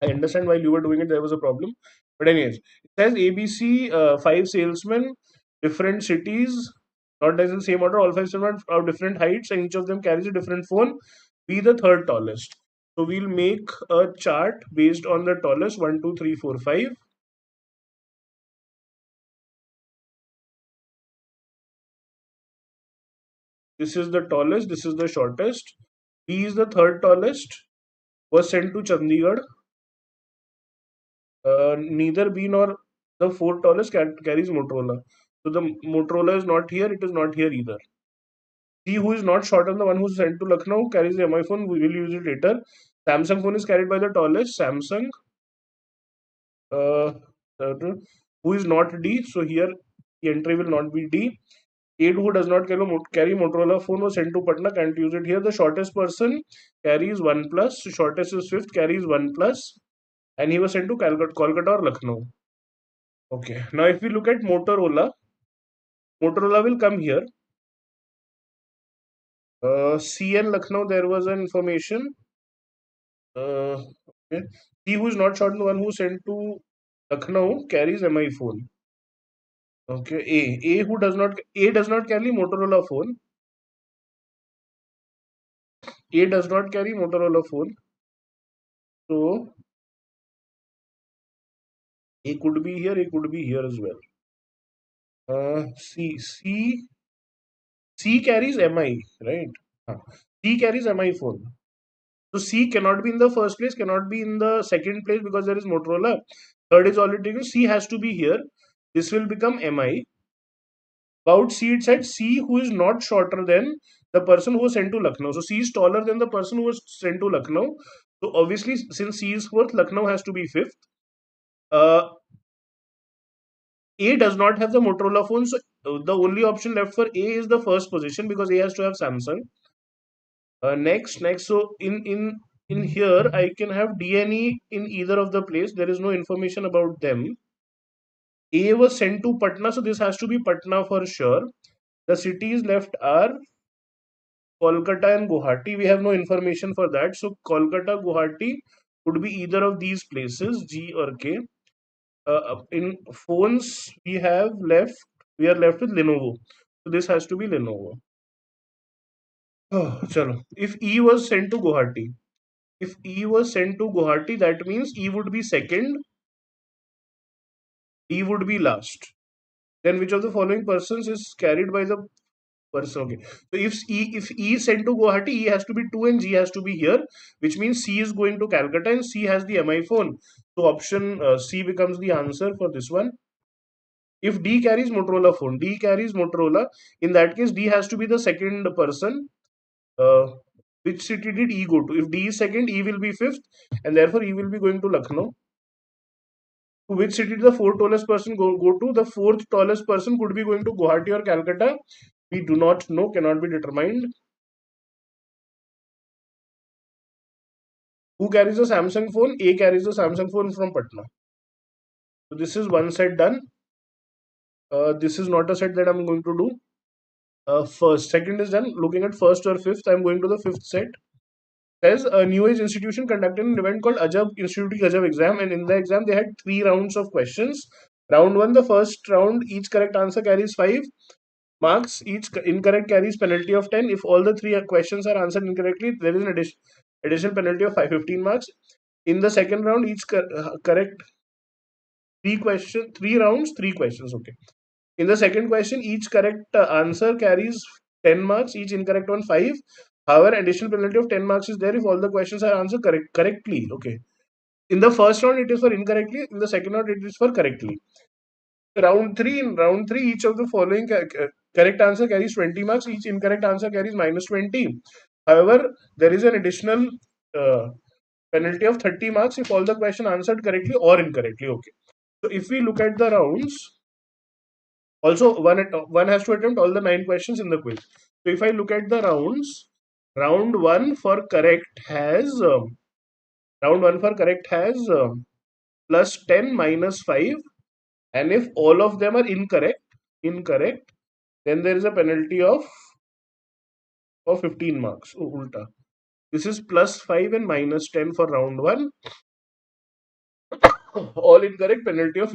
I understand while you were doing it, there was a problem. But anyways, it says ABC, five salesmen, different cities, not as in same order, all five salesmen are different heights, and each of them carries a different phone. Be the third tallest. So we'll make a chart based on the tallest 1, 2, 3, 4, 5. This is the tallest, this is the shortest. B is the third tallest, was sent to Chandigarh. Neither B nor the fourth tallest carries Motorola. So the Motorola is not here, it is not here either. C, who is not shorter than the one who's sent to Lucknow, carries the MI phone. We will use it later. Samsung phone is carried by the tallest. Samsung, uh, who is not D. So here the entry will not be D. 8 who does not carry Motorola phone was sent to Patna, can't use it here. The shortest person carries 1 plus. Shortest is fifth, carries 1 plus. And he was sent to Kolkata or Lucknow. Okay. Now if we look at Motorola, Motorola will come here. C and Lucknow, there was an information. Okay. He who is not short, the one who sent to Lucknow carries MI phone. Okay. A does not carry Motorola phone. A does not carry Motorola phone. So A could be here, A could be here as well. C carries MI, right? C carries MI phone. So C cannot be in the first place, cannot be in the second place because there is Motorola. Third is already taken. C has to be here. This will become MI. About C, it said C who is not shorter than the person who was sent to Lucknow. So C is taller than the person who was sent to Lucknow. So obviously, since C is fourth, Lucknow has to be fifth. Uh, A does not have the Motorola phone, so the only option left for A is the first position because A has to have Samsung. Next. So in here, I can have DNE in either of the place. There is no information about them. A was sent to Patna, so this has to be Patna for sure. The cities left are Kolkata and Guwahati. We have no information for that. So Kolkata, Guwahati could be either of these places, G or K. In phones, we are left with Lenovo. So this has to be Lenovo. Oh, chalo. If E was sent to Guwahati, that means E would be second, D would be last. Then which of the following persons is carried by the person? Okay. So if E is sent to Guwahati, E has to be 2 and G has to be here, which means C is going to Calcutta and C has the MI phone. So option C becomes the answer for this one. If D carries Motorola phone, D carries Motorola. In that case, D has to be the second person. Uh, which city did E go to? If D is second, E will be fifth, and therefore E will be going to Lucknow. To which city did the fourth tallest person go to? The fourth tallest person could be going to Guwahati or Calcutta. We do not know, cannot be determined. Who carries a Samsung phone? A carries the Samsung phone from Patna. So this is one set done. This is not a set that I'm going to do. Second is done. Looking at first or fifth, I'm going to the fifth set. There's a new age institution conducted an event called Ajab Institute Ajab exam, and in the exam they had 3 rounds of questions. Round one, the first round, each correct answer carries 5 marks. Each incorrect carries penalty of 10. If all the three questions are answered incorrectly, there is an additional penalty of 15 marks. In the second round, each correct 3 rounds, 3 questions. Okay. In the second question, each correct answer carries 10 marks, each incorrect one 5. However, additional penalty of 10 marks is there if all the questions are answered correctly. Okay. In the first round, it is for incorrectly. In the second round, it is for correctly. In round three, each of the following correct answer carries 20 marks. Each incorrect answer carries minus 20. However, there is an additional uh, penalty of 30 marks if all the question answered correctly or incorrectly. Okay. So if we look at the rounds, also one has to attempt all the 9 questions in the quiz. So if I look at the rounds, round one for correct has round one for correct has plus 10 minus 5, and if all of them are incorrect, then there is a penalty of 15 marks. Oh, ulta. This is plus 5 and minus 10 for round one. All incorrect, penalty of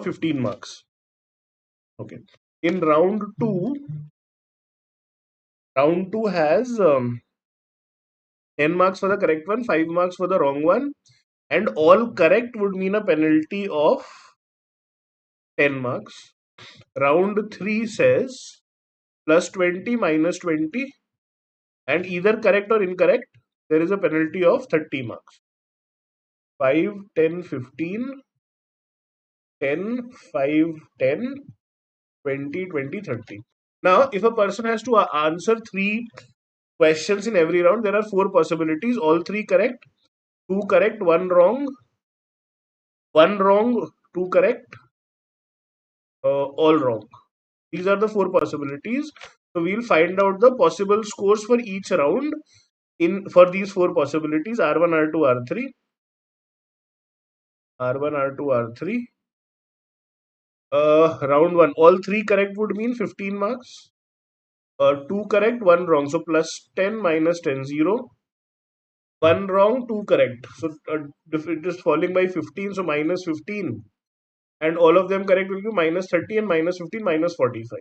15 marks. Okay. In round two has 10 marks for the correct one, 5 marks for the wrong one, and all correct would mean a penalty of 10 marks. Round 3 says plus 20 minus 20, and either correct or incorrect, there is a penalty of 30 marks. 5, 10, 15, 10, 5, 10, 20, 20, 30. Now, if a person has to answer 3 questions in every round, there are 4 possibilities, all 3 correct, 2 correct, 1 wrong, 1 wrong, 2 correct, all wrong. These are the 4 possibilities. So we'll find out the possible scores for each round in for these 4 possibilities: R1, R2, R3, R1, R2, R3. Round 1, all 3 correct would mean 15 marks. 2 correct, 1 wrong. So plus 10 minus 10, 0. 1 wrong, 2 correct. So if it is falling by 15, so minus 15. And all of them correct will be minus 30, and minus 15, minus 45.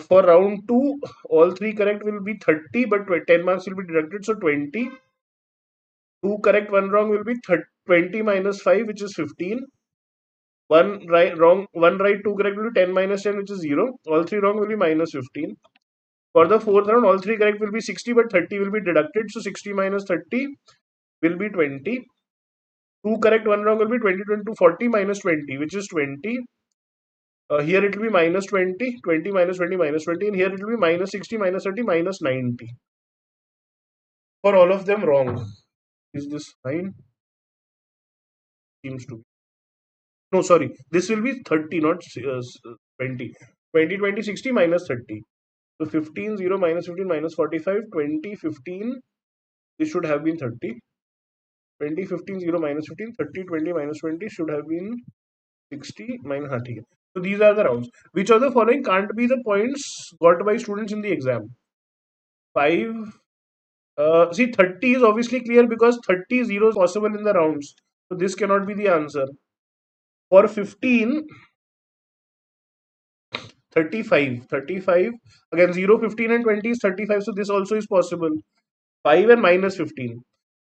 For round 2, all 3 correct will be 30, but 10 marks will be deducted, so 20. 2 correct, 1 wrong will be 20 minus 5, which is 15. 1 right, wrong, 1 right, 2 correct will be 10 minus 10, which is 0. All 3 wrong will be minus 15. For the fourth round, all 3 correct will be 60, but 30 will be deducted, so 60 minus 30 will be 20. 2 correct, 1 wrong will be 20, 20, 40 minus 20, which is 20. Here it will be minus 20, 20 minus 20, minus 20, and here it will be minus 60, minus 30, minus 90. For all of them wrong. Is this fine? Seems to be. No, sorry. This will be 30, not 20. 20, 20, 60 minus 30. So 15, 0 minus 15 minus 45, 20, 15. This should have been 30. 20, 15, 0 minus 15, 30, 20 minus 20 should have been 60 minus 30. So these are the rounds. Which of the following can't be the points got by students in the exam? 5. See, 30 is obviously clear because 30 0 is possible in the rounds. So this cannot be the answer. For 15, 35. 35. Again, 0, 15 and 20 is 35. So this also is possible. 5 and minus 15.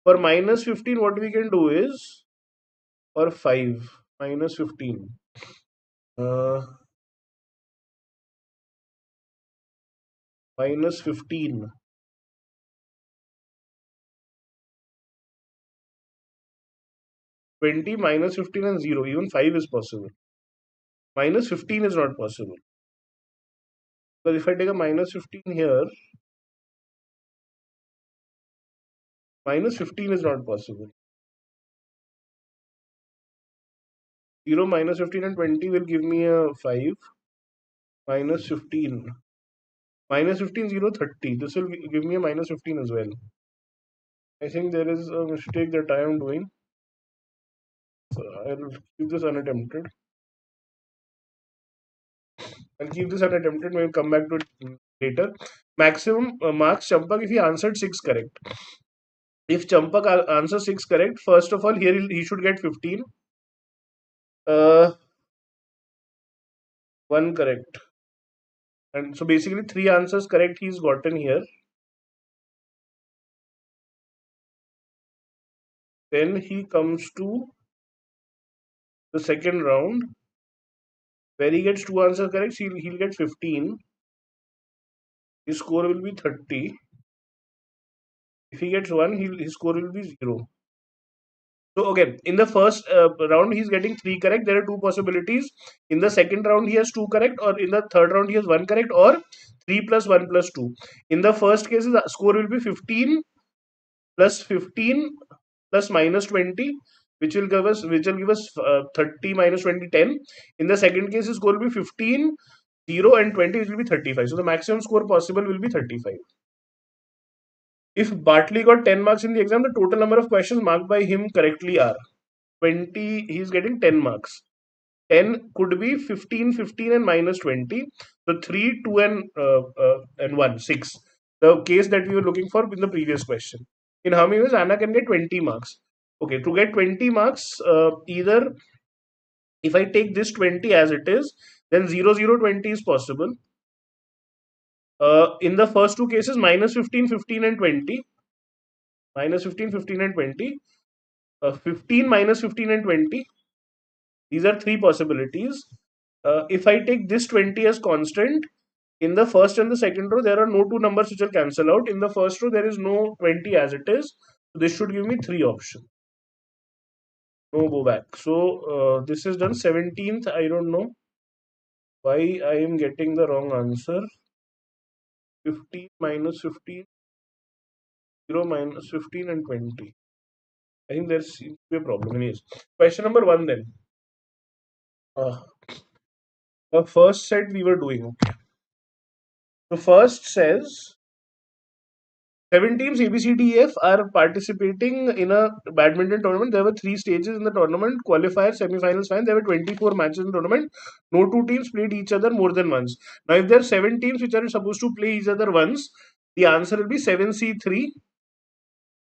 For minus 15, what we can do is, or 5 minus 15. Minus 15. 20 minus 15 and 0. Even 5 is possible. Minus 15 is not possible. Because if I take a minus 15 here, minus 15 is not possible. 0 minus 15 and 20 will give me a 5. Minus 15. Minus 15, 0, 30. This will give me a minus 15 as well. I think there is a mistake that I am doing. So I'll keep this unattempted. I'll keep this unattempted. We'll come back to it later. Maximum marks Champak if he answered 6 correct. If Champak answers 6 correct, first of all, here he should get 15. 1 correct. And so basically 3 answers correct he's gotten here. Then he comes to the second round where he gets 2 answers correct. He'll get 15. His score will be 30. If he gets 1, his score will be 0. So again, in the first round, he's getting 3 correct. There are 2 possibilities. In the second round, he has 2 correct, or in the third round, he has 1 correct, or 3 plus 1 plus 2. In the first case, his score will be 15 plus 15 plus minus 20, which will give us 30 minus 20, 10. In the second case, his score will be 15 0 and 20, it will be 35. So the maximum score possible will be 35. If Bartley got 10 marks in the exam, the total number of questions marked by him correctly are 20. He's getting 10 marks. 10 could be 15, 15 and minus 20. So 3, 2 and 1, 6. The case that we were looking for in the previous question. In how many ways Anna can get 20 marks? Okay, to get 20 marks, either if I take this 20 as it is, then 0, 0, 20 is possible. In the first two cases, minus 15, 15 and 20. Minus 15, 15 and 20. 15 minus 15 and 20. These are three possibilities. If I take this 20 as constant, in the first and the second row, there are no two numbers which will cancel out. In the first row, there is no 20 as it is. So this should give me three options. No go back. So this is done 17th. I don't know why I am getting the wrong answer. 15 minus 15, 0 minus 15 and 20. I think there seems to be a problem. Anyways, question number 1 then. The first set we were doing. Okay. The first says 7 teams A, B, C, D, E, F are participating in a badminton tournament. There were three stages in the tournament: qualifier, semi-finals, final. There were 24 matches in the tournament. No two teams played each other more than once. Now, if there are 7 teams which are supposed to play each other once, the answer will be 7C3,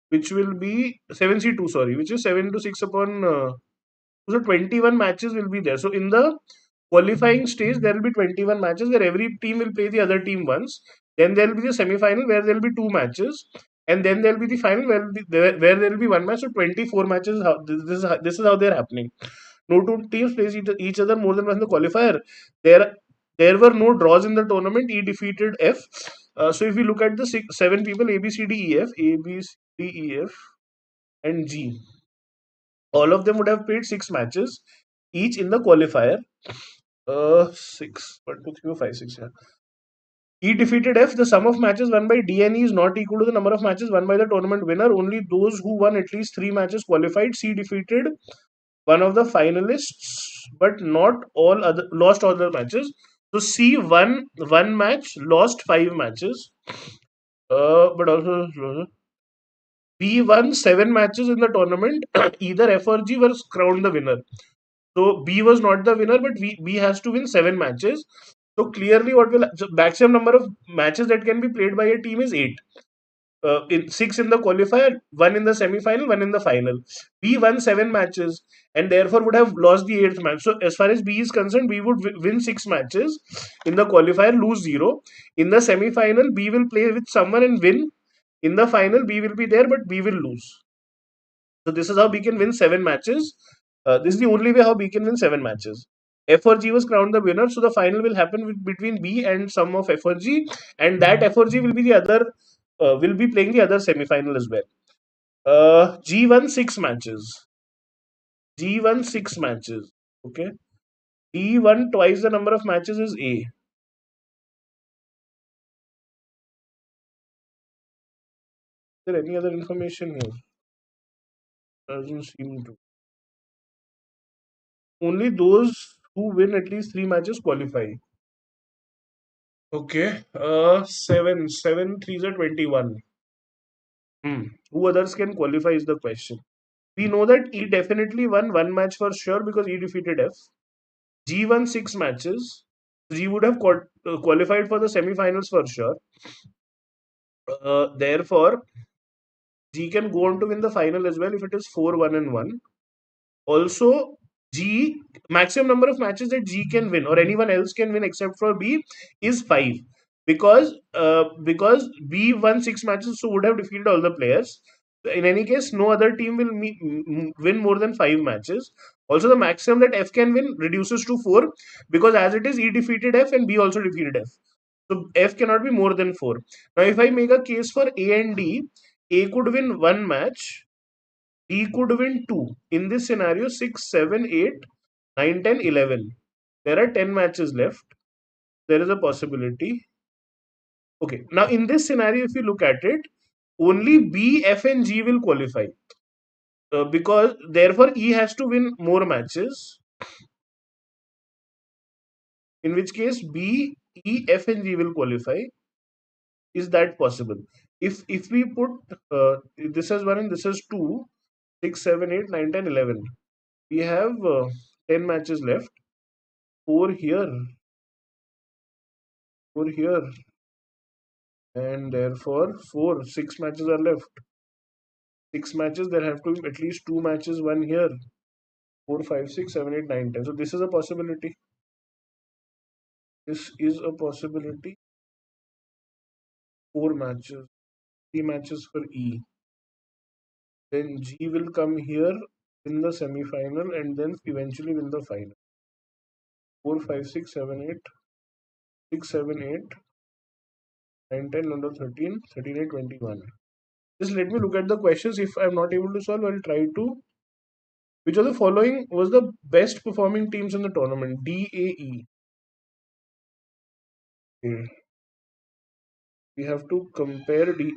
which will be 7C2, sorry, which is 7 to 6 upon. So 21 matches will be there. So in the qualifying stage, there will be 21 matches where every team will play the other team once. Then there will be the semi-final where there will be two matches, and then there will be the final where there will be one match. So 24 matches. This is how they are happening. No two teams play each other more than once in the qualifier. There were no draws in the tournament. E defeated F. So if we look at the 7 people: A, B, C, D, E, F, A, B, C, D, E, F, and G. All of them would have played 6 matches each in the qualifier. 6, 1, 2, 3, 4, 5, 6. Yeah. E defeated F. The sum of matches won by D and E is not equal to the number of matches won by the tournament winner. Only those who won at least 3 matches qualified. C defeated one of the finalists, but not all other lost all the matches. So C won one match, lost 5 matches. But also B won 7 matches in the tournament. Either F or G was crowned the winner. So B was not the winner, but B has to win 7 matches. So clearly, what will so maximum number of matches that can be played by a team is 8. In 6 in the qualifier, 1 in the semi-final, 1 in the final. B won 7 matches and therefore would have lost the 8th match. So as far as B is concerned, B would win 6 matches in the qualifier, lose 0. In the semi-final, B will play with someone and win. In the final, B will be there, but B will lose. So this is how B can win 7 matches. This is the only way how B can win 7 matches. F or G was crowned the winner, so the final will happen between B and some of F or G, and that F or G will be the other, will be playing the other semi-final as well. G won 6 matches. G won 6 matches. Okay. D won twice the number of matches as A. Is there any other information here? Doesn't seem to. Only those who win at least 3 matches qualify. Okay. 7. 7 threes are 21. Who others can qualify is the question. We know that E definitely won one match for sure because E defeated F. G won 6 matches. G would have qualified for the semi-finals for sure. Therefore, G can go on to win the final as well if it is 4, 1 and 1. Also, G maximum number of matches that G can win or anyone else can win except for B is 5 because B won 6 matches, so would have defeated all the players. In any case, no other team will win more than 5 matches. Also, the maximum that F can win reduces to 4 because as it is, E defeated F and B also defeated F. So F cannot be more than 4. Now, if I make a case for A and D, A could win 1 match, D could win 2. In this scenario, 6, 7, 8, 9, 10, 11. There are 10 matches left. There is a possibility. Okay. Now, in this scenario, if you look at it, only B, F, and G will qualify. Because therefore, E has to win more matches. In which case B, E, F, and G will qualify. Is that possible? If we put this as 1 and this as 2, 6, 7, 8, 9, 10, 11. We have 10 matches left. 4 here, 4 here, and therefore 6 matches are left. 6 matches, there have to be at least 2 matches, 1 here. 4, 5, 6, 7, 8, 9, 10. So this is a possibility. This is a possibility. 4 matches, 3 matches for E. Then G will come here in the semi-final and then eventually win the final. 4, 5, 6, 7, 8, 6, 7, 8, 9, 10, number 13, 13, 8, 21. Just let me look at the questions. If I'm not able to solve, I'll try to. Which of the following was the best performing teams in the tournament? D, A, E. Okay. We have to compare D.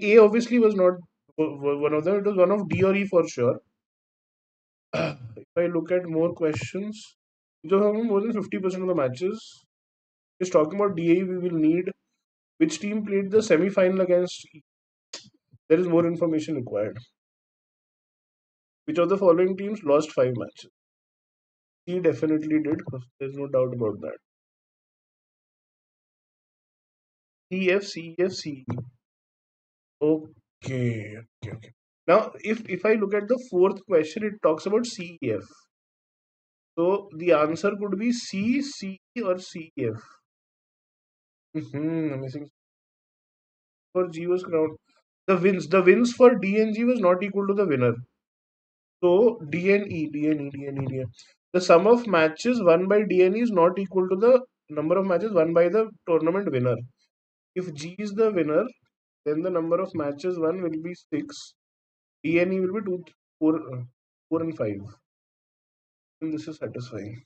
A obviously was not one of them. It was one of D or E for sure. If I look at more questions, which of them more than 50% of the matches. Just talking about DA, we will need which team played the semi-final against E. There is more information required. Which of the following teams lost 5 matches? He definitely did. There's no doubt about that. CFCFC. Okay. Now, if I look at the fourth question, it talks about CEF. So the answer could be C, C, or CEF. Amazing. For G was crowned. The wins for D and G was not equal to the winner. So D and E. The sum of matches won by D and E is not equal to the number of matches won by the tournament winner. If G is the winner, then the number of matches won will be 6. D and E will be 2, 4, 4 and 5. And this is satisfying.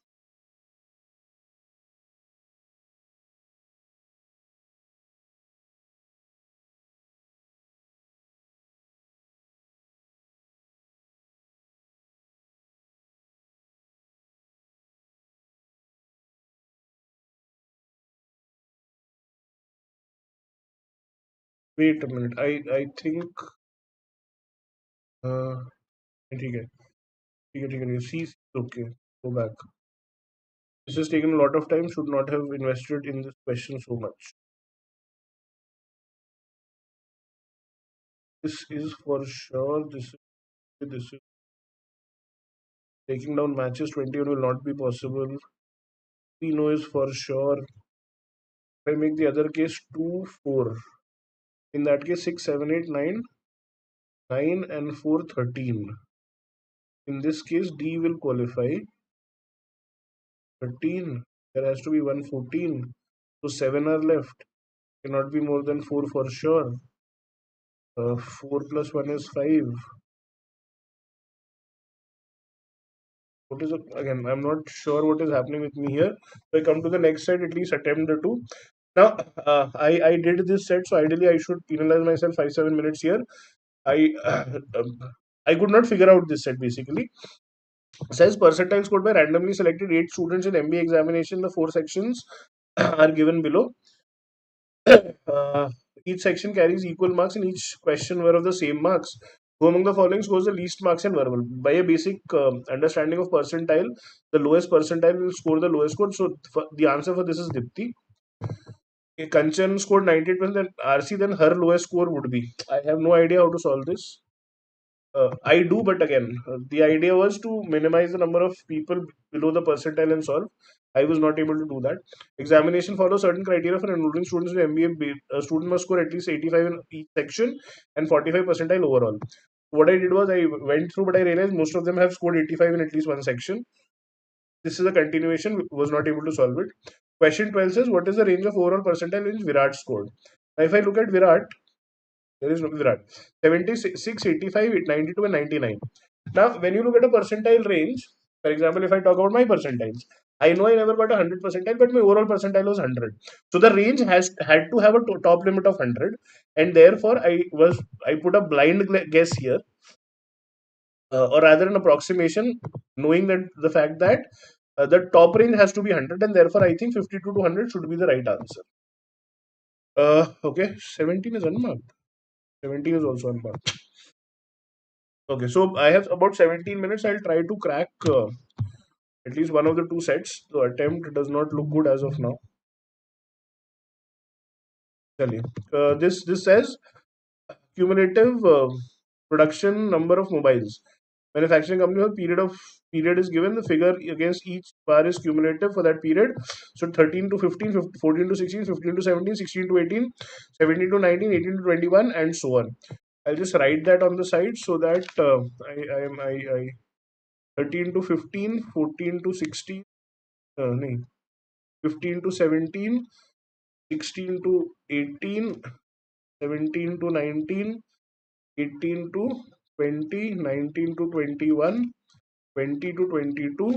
Wait a minute. I think ठीक है C is okay. Go back. This has taken a lot of time. Should not have invested in this question so much. This is for sure. This is taking down matches. 21 will not be possible. We know is for sure. If I make the other case 2, 4. In that case 6, 7, 8, 9, 9 and 4, 13. In this case D will qualify. 13. There has to be 1, 14. So 7 are left. Cannot be more than 4 for sure. 4 plus 1 is 5. What is it? Again, I'm not sure what is happening with me here. So I come to the next side, at least attempt the 2. Now, I did this set, so ideally I should penalize myself 5-7 minutes here. I I could not figure out this set basically. Says percentile scored by randomly selected 8 students in MBA examination. The 4 sections are given below. Each section carries equal marks and each question were of the same marks. Who among the following scores the least marks in verbal? By a basic understanding of percentile, the lowest percentile will score the lowest score. So the answer for this is Dipti. Kanchan scored 98% and RC, then her lowest score would be. I have no idea how to solve this. I do, but again, the idea was to minimize the number of people below the percentile and solve. I was not able to do that. Examination follows certain criteria for enrolling students in MBA. A student must score at least 85 in each section and 45 percentile overall. What I did was I went through, but I realized most of them have scored 85 in at least one section. This is a continuation, was not able to solve it. Question 12 says, what is the range of overall percentile which Virat scored? Now, if I look at Virat, there is no Virat. 76, 85, 92, and 99. Now, when you look at a percentile range, for example, if I talk about my percentiles, I know I never got a 100 percentile, but my overall percentile was 100. So the range had to have a top limit of 100, and therefore I put a blind guess here, or rather an approximation, knowing that the fact that the top range has to be 100, and therefore I think 52 to 100 should be the right answer. Okay, 17 is unmarked. 17 is also unmarked. Okay, so I have about 17 minutes. I'll try to crack at least one of the two sets. The attempt does not look good as of now. Chaliye. This says cumulative production number of mobiles. Manufacturing company or period is given. The figure against each bar is cumulative for that period. So 13 to 15, 14 to 16, 15 to 17, 16 to 18, 17 to 19, 18 to 21, and so on. I'll just write that on the side so that I 13 to 15, 14 to 16, no, 15 to 17, 16 to 18, 17 to 19, 18 to 20, 19 to 21, 20 to 22,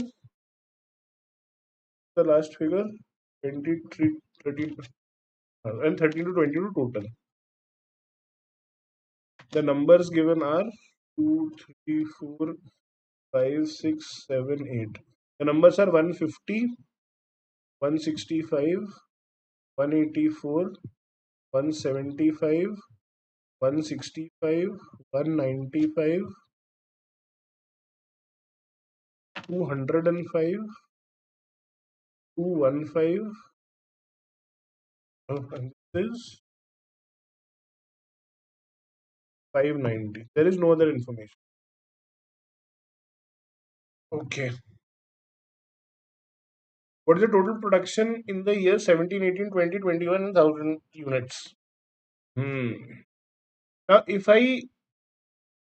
the last figure, 23, 13, and 13 to 22 total. The numbers given are 2, 3, 4, 5, 6, 7, 8. The numbers are 150, 165, 184, 175, 165, 195, 205, 215, and this is 590. There is no other information. Okay. What is the total production in the year 17, 18, 20, 21 and 1000 units? Now, if I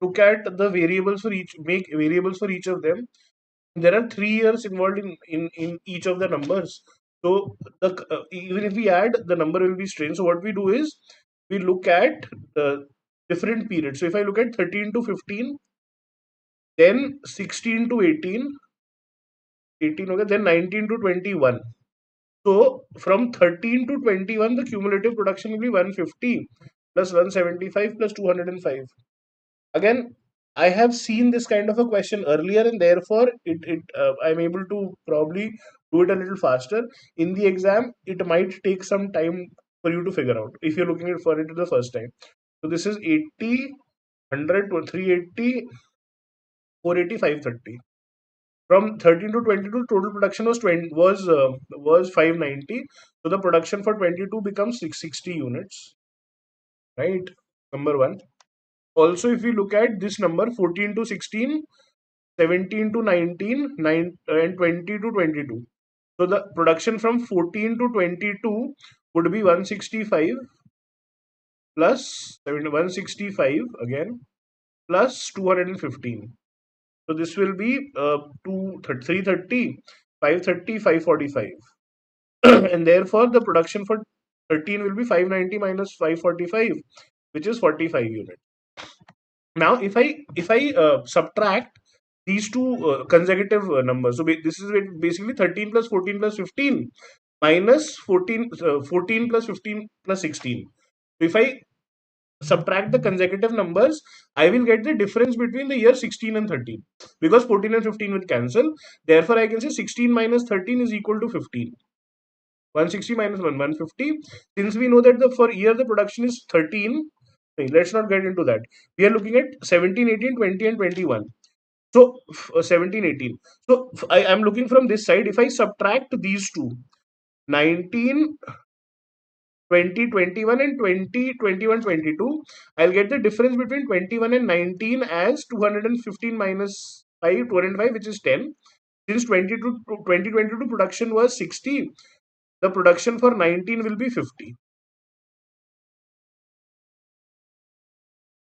look at the variables for each, make variables for each of them, there are 3 years involved in each of the numbers. So even if we add, the number will be strange. So what we do is we look at the different periods. So if I look at 13 to 15, then 16 to 18, 18, okay, then 19 to 21. So from 13 to 21, the cumulative production will be 150 plus 175 plus 205. Again, I have seen this kind of a question earlier, and therefore I'm able to probably do it a little faster. In the exam, it might take some time for you to figure out if you're looking for it the first time. So this is 80, 100, 380, 480, 530. From 13 to 22, total production was 20 was 590. So the production for 22 becomes 660 units, right? Number one. Also, if we look at this number 14 to 16, 17 to 19, 9 and 20 to 22. So the production from 14 to 22 would be 165 plus 165 again plus 215. So this will be 330, 530, 545. And therefore the production for 13 will be 590 minus 545, which is 45 units. Now if I subtract these two consecutive numbers, so this is basically 13 plus 14 plus 15 minus 14, 14 plus 15 plus 16. So if I subtract the consecutive numbers, I will get the difference between the year 16 and 13, because 14 and 15 will cancel. Therefore I can say 16 minus 13 is equal to 15. 160 minus 1, 150. Since we know that the for year the production is 13, let's not get into that. We are looking at 17, 18, 20 and 21. So 17, 18. So I am looking from this side. If I subtract these two, 19, 20, 21 and 20, 21, 22, I'll get the difference between 21 and 19 as 215 minus 5, 205, which is 10. Since 2022 production was 60, the production for 19 will be 50.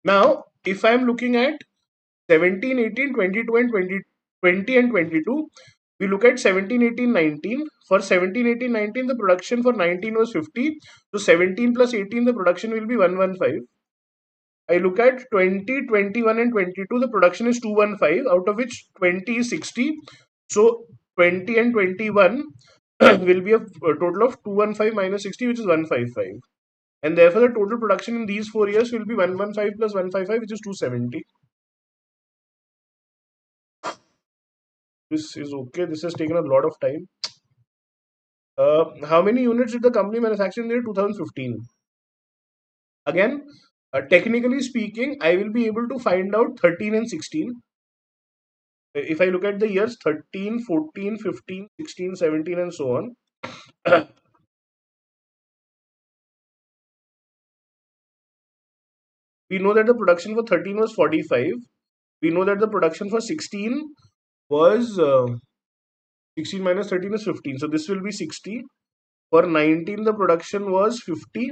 Now, if I am looking at 17, 18, 22 and 20 and 22, we look at 17, 18, 19. For 17, 18, 19, the production for 19 was 50. So 17 plus 18, the production will be 115. I look at 20, 21 and 22, the production is 215, out of which 20 is 60. So 20 and 21 will be a total of 215 minus 60, which is 155. And therefore, the total production in these 4 years will be 115 plus 155, which is 270. This is okay. This has taken a lot of time. How many units did the company manufacture in the year 2015? Again, technically speaking, I will be able to find out 13 and 16. If I look at the years 13, 14, 15, 16, 17, and so on, we know that the production for 13 was 45. We know that the production for 16 was 16 minus 13 is 15. So this will be 60. For 19, the production was 50.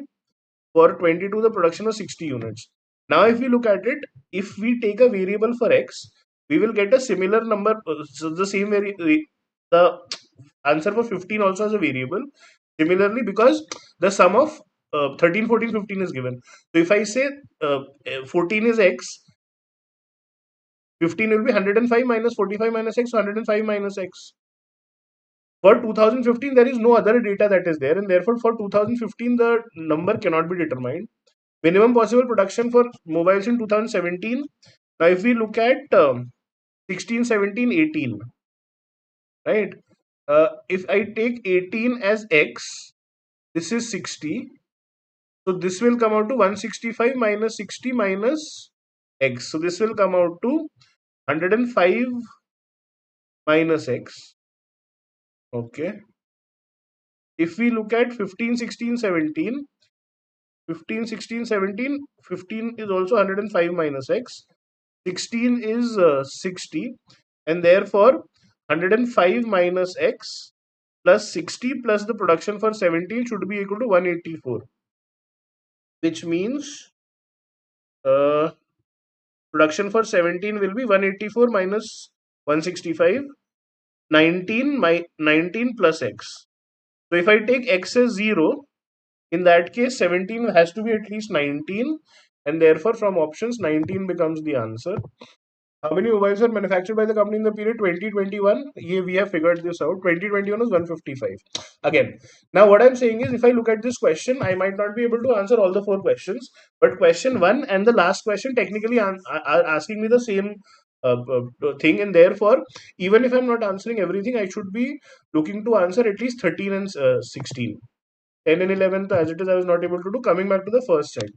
For 22, the production was 60 units. Now, if we look at it, if we take a variable for x, we will get a similar number. So the same the answer for 15 also has a variable. Similarly, because the sum of 13, 14, 15 is given. So if I say 14 is x, 15 will be 105 minus 45 minus x, so 105 minus x. For 2015, there is no other data that is there, and therefore for 2015, the number cannot be determined. Minimum possible production for mobiles in 2017. Now, if we look at 16, 17, 18, right? If I take 18 as x, this is 60. So this will come out to 165 minus 60 minus x. So this will come out to 105 minus x. Okay. If we look at 15, 16, 17, 15, 16, 17, 15 is also 105 minus x. 16 is 60, and therefore 105 minus x plus 60 plus the production for 17 should be equal to 184, which means uh, production for 17 will be 184 minus 165, 19 plus x. So if I take x as 0, in that case 17 has to be at least 19, and therefore from options 19 becomes the answer. How many mobiles were manufactured by the company in the period 2021? Yeah, we have figured this out. 2021 was 155. Again, now what I'm saying is, if I look at this question, I might not be able to answer all the four questions, but question one and the last question technically are asking me the same thing, and therefore, even if I'm not answering everything, I should be looking to answer at least 13 and 16. 10 and 11, as it is, I was not able to do. Coming back to the first set.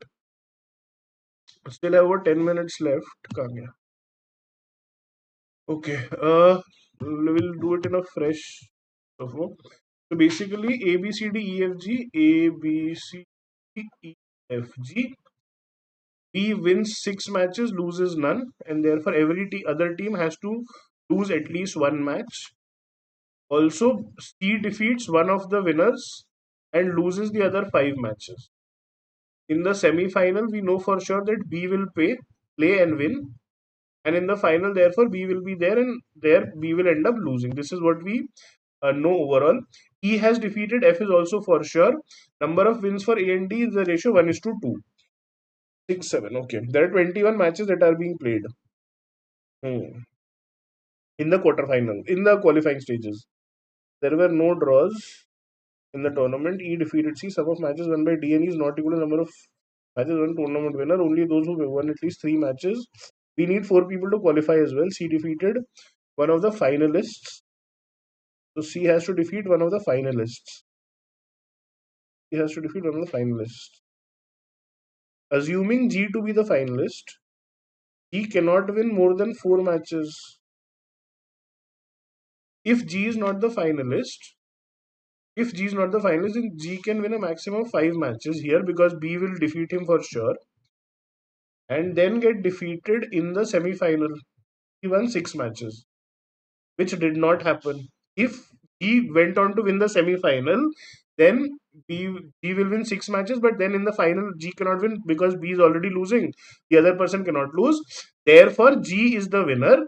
Still have about 10 minutes left. Kanya. Okay, we'll do it in a fresh flow. So basically, A B C D E F G, A B C D E F G. B wins 6 matches, loses none, and therefore every other team has to lose at least one match. Also, C defeats one of the winners and loses the other 5 matches. In the semi-final, we know for sure that B will play and win, and in the final, therefore, B will be there, and there B will end up losing. This is what we know overall. E has defeated F is also for sure. Number of wins for A and D is the ratio 1 is to 2. 6, 7. Okay. There are 21 matches that are being played in the quarterfinal, in the qualifying stages. There were no draws in the tournament. E defeated C. Sum of matches won by D and E is not equal to the number of matches won tournament winner. Only those who won at least 3 matches. We need 4 people to qualify as well. C defeated one of the finalists. So C has to defeat one of the finalists. He has to defeat one of the finalists. Assuming G to be the finalist, G cannot win more than 4 matches. If G is not the finalist, if G is not the finalist, then G can win a maximum of 5 matches here because B will defeat him for sure and then get defeated in the semi-final. He won 6 matches, which did not happen. If he went on to win the semi-final, then B will win 6 matches, but then in the final G cannot win because B is already losing. The other person cannot lose. Therefore, G is the winner.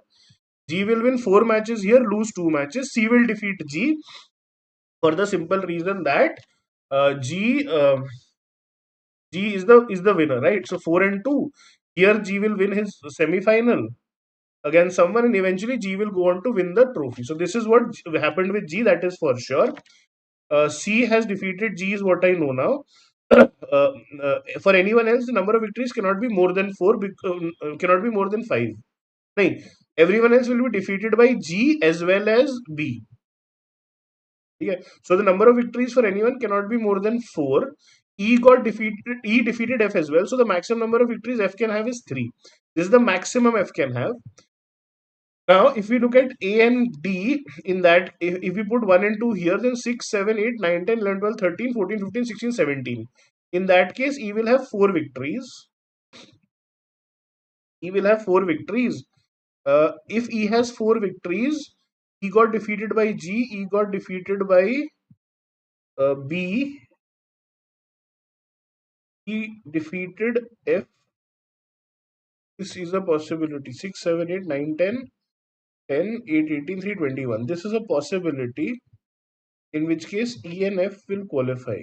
G will win 4 matches here, lose 2 matches. C will defeat G for the simple reason that G is the winner, right? So 4 and 2. Here G will win his semi-final against someone, and eventually G will go on to win the trophy. So this is what happened with G, that is for sure. C has defeated G is what I know now. For anyone else, the number of victories cannot be more than 4, cannot be more than 5. Right. Everyone else will be defeated by G as well as B. Yeah. So the number of victories for anyone cannot be more than 4. E defeated F as well. So the maximum number of victories F can have is 3. This is the maximum F can have. Now, if we look at A and D, in that, if we put 1 and 2 here, then 6, 7, 8, 9, 10, 11, 12, 13, 14, 15, 16, 17. In that case, E will have 4 victories. E will have 4 victories. If E has 4 victories, E got defeated by G, E got defeated by B, E defeated F. This is a possibility. 6, 7, 8, 9, 10, 10, 8, 18, 3, 21. This is a possibility, in which case E and F will qualify.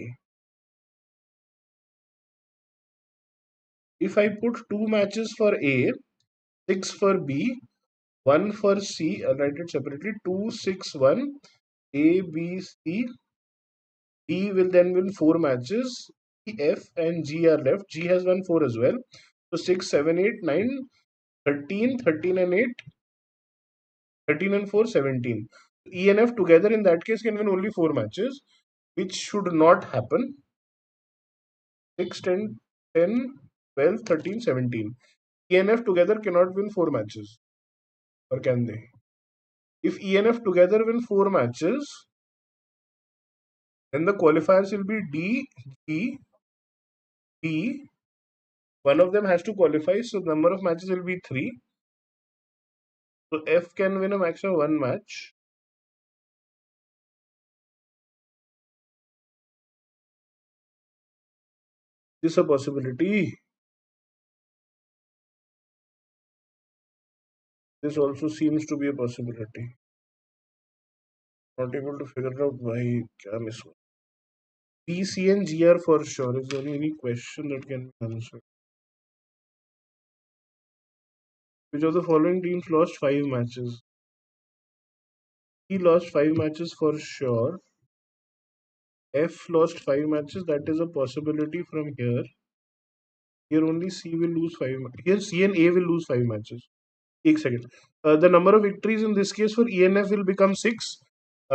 If I put 2 matches for A, 6 for B, 1 for C, I'll write it separately, 2, 6, 1, A, B, C, D will then win 4 matches, E, F and G are left. G has won 4 as well. So 6, 7, 8, 9, 13, 13 and 8, 13 and 4, 17. E and F together in that case can win only 4 matches, which should not happen. 6, 10, 10, 12, 13, 17. E and F together cannot win 4 matches. Or can they? If E and F together win 4 matches, then the qualifiers will be D, G, B. One of them has to qualify, so the number of matches will be 3. So F can win a maximum 1 match. This is a possibility. This also seems to be a possibility. Not able to figure out why. Kya miss hua? B, C and G are for sure. Is there any question that can be answered? Which of the following teams lost 5 matches? He lost 5 matches for sure. F lost 5 matches. That is a possibility from here. Here only C will lose 5. Here C and A will lose 5 matches. One second. The number of victories in this case for E and F will become 6,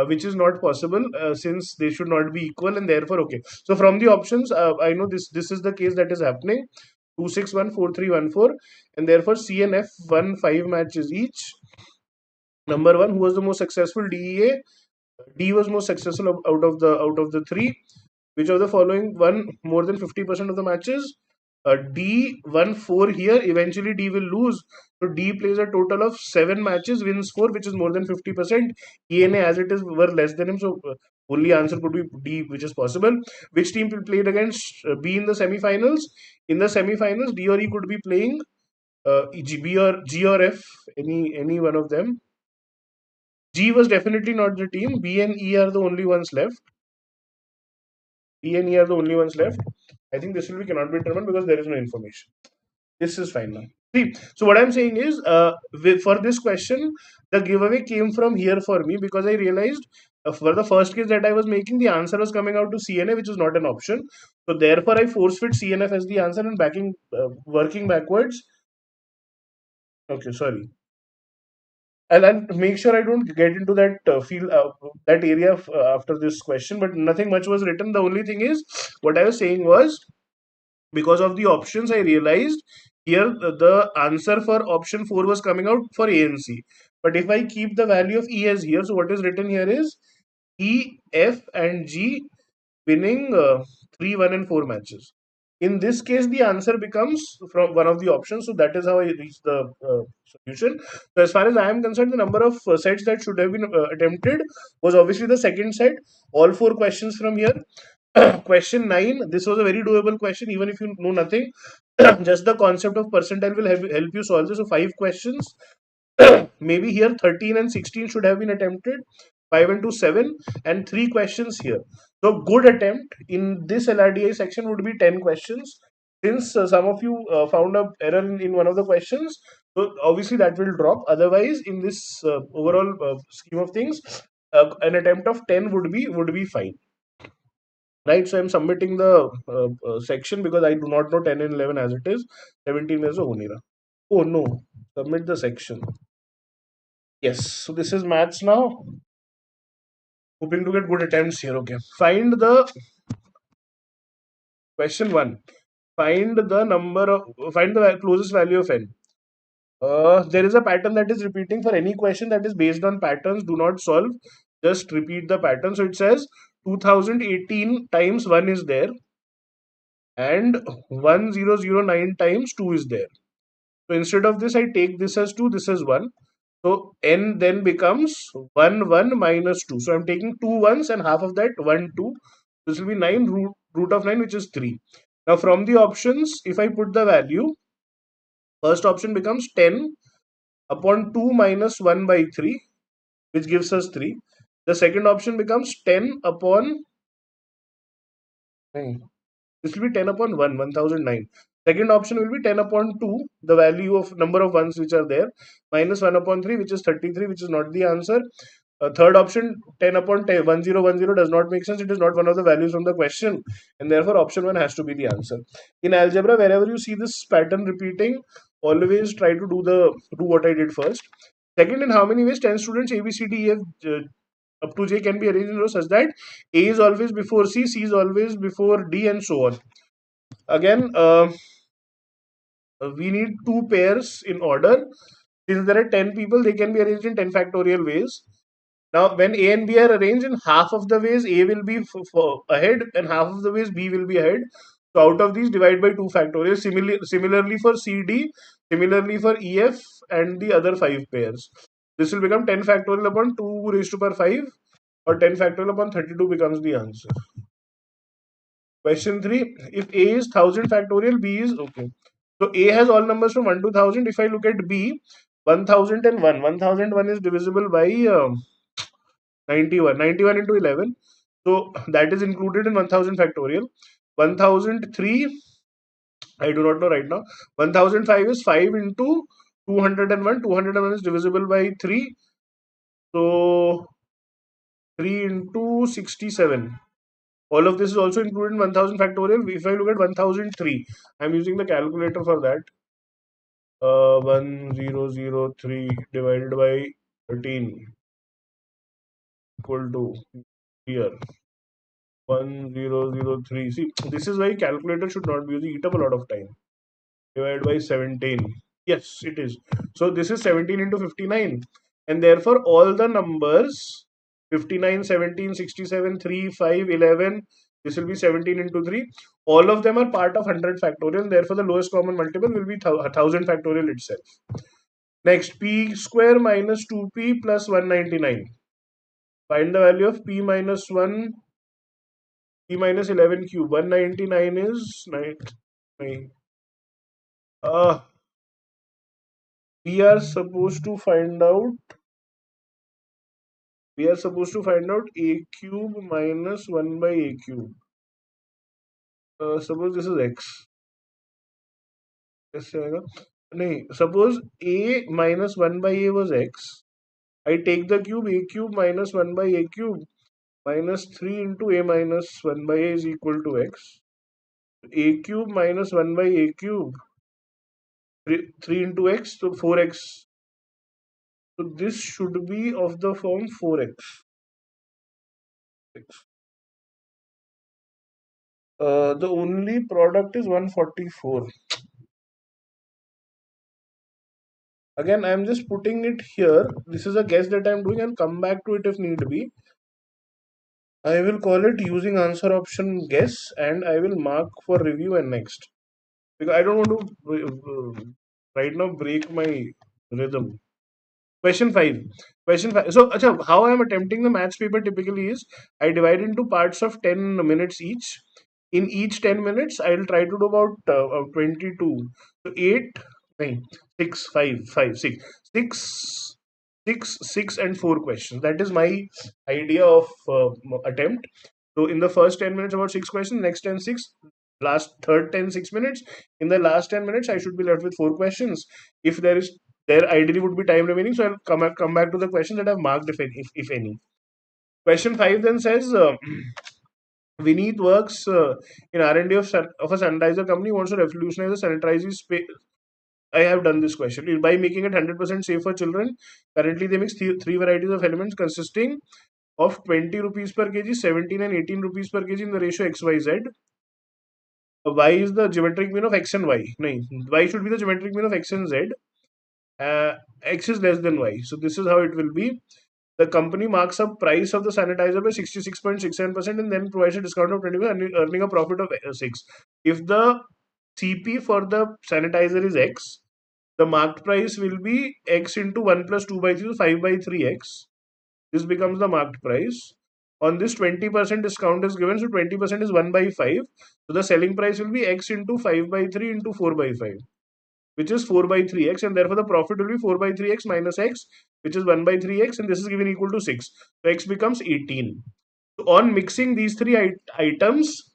which is not possible since they should not be equal, and therefore okay. So from the options, I know this is the case that is happening. 2, 6, 1, 4, 3, 1, 4, and therefore C and F won 5 matches each. Number 1, who was the most successful? DEA. D was most successful out of the 3. Which of the following won more than 50% of the matches? D won 4 here. Eventually, D will lose. So D plays a total of 7 matches, wins 4, which is more than 50%. ENA, as it is, were less than him. So only answer could be D, which is possible. Which team played against B in the semi-finals? In the semi-finals, D or E could be playing B or G or F, any one of them. G was definitely not the team. B and E are the only ones left. B and E are the only ones left. I think this will be cannot be determined because there is no information. This is fine now. See, so what I'm saying is, for this question, the giveaway came from here for me because I realized for the first case that I was making, the answer was coming out to CNA, which is not an option. So therefore, I force fit CNF as the answer and working backwards. Okay, sorry. I'll make sure I don't get into that that area after this question, but nothing much was written. The only thing is, what I was saying was, because of the options, I realized here the answer for option 4 was coming out for A and C. But if I keep the value of E as here, so what is written here is E, F, and G winning 3, 1, and 4 matches. In this case, the answer becomes from one of the options. So that is how I reached the solution. So as far as I am concerned, the number of sets that should have been attempted was obviously the second set. All 4 questions from here. Question 9, this was a very doable question even if you know nothing. Just the concept of percentile will help you solve this. So 5 questions. Maybe here 13 and 16 should have been attempted. 5 and 2, 7, and 3 questions here. So good attempt in this LRDI section would be 10 questions. Since some of you found a error in one of the questions, so obviously that will drop. Otherwise, in this overall scheme of things, an attempt of 10 would be fine. Right, so I'm submitting the section because I do not know 10 and 11 as it is. 17 is a honira. Oh no, submit the section. Yes, so this is maths now. Hoping to get good attempts here. Okay. Find the question one. Find the closest value of n. There is a pattern that is repeating for any question that is based on patterns. Do not solve. Just repeat the pattern. So it says 2018 times 1 is there and 1009 times 2 is there. So instead of this, I take this as 2, this as 1. So n then becomes 1, 1 minus 2. So I'm taking two ones and half of that 1, 2. This will be 9 root of 9, which is 3. Now from the options, if I put the value, first option becomes 10 upon 2 minus 1 by 3, which gives us 3. The second option becomes 10 upon, this will be 10 upon 1, 1009. Second option will be 10 upon 2, the value of number of ones which are there, minus 1 upon 3, which is 33, which is not the answer. Third option, 10 upon 10, 1010 does not make sense. It is not one of the values from the question, and therefore option 1 has to be the answer. In algebra, wherever you see this pattern repeating, always try to do what I did first. Second, in how many ways 10 students A, B, C, D, E, F, up to J can be arranged in rows such that A is always before C is always before D, and so on. Again, we need two pairs in order. Since there are 10 people, they can be arranged in 10 factorial ways. Now, when A and B are arranged in half of the ways, A will be ahead and half of the ways B will be ahead. So, out of these, divide by 2 factorial. Similarly for CD, similarly for EF and the other 5 pairs. This will become 10 factorial upon 2 raised to power 5, or 10 factorial upon 32 becomes the answer. Question 3. If A is 1000 factorial, B is okay. So A has all numbers from 1 to 1000. If I look at B, 1001. 1001 is divisible by 91. 91 into 11. So that is included in 1000 factorial. 1003, I do not know right now. 1005 is 5 into 201. 201 is divisible by 3. So 3 into 67. All of this is also included in 1000 factorial. If I look at 1003, I'm using the calculator for that. 1003 divided by 13 equal to here 1003. See, this is why calculator should not be used. Eat up a lot of time. Divided by 17. Yes, it is. So this is 17 into 59, and therefore all the numbers 59, 17, 67, 3, 5, 11. This will be 17 into 3. All of them are part of 100 factorial. Therefore, the lowest common multiple will be 1000 factorial itself. Next, p square minus 2p plus 199. Find the value of p minus 1, p minus 11 cube. 199 is 9. Uh, we are supposed to find out a cube minus 1 by a cube. Suppose this is x. Yes, suppose a minus 1 by a was x. I take the cube, a cube minus 1 by a cube minus 3 into a minus 1 by a is equal to x. A cube minus 1 by a cube, 3 into x, so 4x. So this should be of the form 4x. The only product is 144. Again, I am just putting it here. This is a guess that I am doing. I'll come back to it if need be. I will call it using answer option guess, and I will mark for review and next. Because I don't want to right now break my rhythm. Question 5. Question 5. So, achha, how I am attempting the maths paper typically is I divide into parts of 10 minutes each. In each 10 minutes, I will try to do about 22. So, 8, 9, 6, 5, 5, 6. 6, and 4 questions. That is my idea of attempt. So, in the first 10 minutes, about 6 questions, next 10, 6. Last third 10, 6 minutes. In the last 10 minutes, I should be left with 4 questions. If there ideally would be time remaining, so I'll come back to the questions that I've marked, if any. Question 5 then says, Vineet works in R&D of a sanitizer company, wants to revolutionize the sanitizer space. I have done this question. By making it 100% safe for children, currently they mix three varieties of elements consisting of 20 rupees per kg, 17 and 18 rupees per kg in the ratio XYZ. Y is the geometric mean of X and Y. No, Y should be the geometric mean of X and Z. X is less than Y. So this is how it will be. The company marks up price of the sanitizer by 66.67% and then provides a discount of 20%, earning a profit of 6. If the CP for the sanitizer is X, the marked price will be X into 1 plus 2 by 3, so 5 by 3X. This becomes the marked price. On this 20% discount is given, so 20% is 1 by 5. So the selling price will be X into 5 by 3 into 4 by 5, which is 4 by 3x, and therefore the profit will be 4 by 3x minus x, which is 1 by 3x, and this is given equal to 6. So x becomes 18. So on mixing these three items,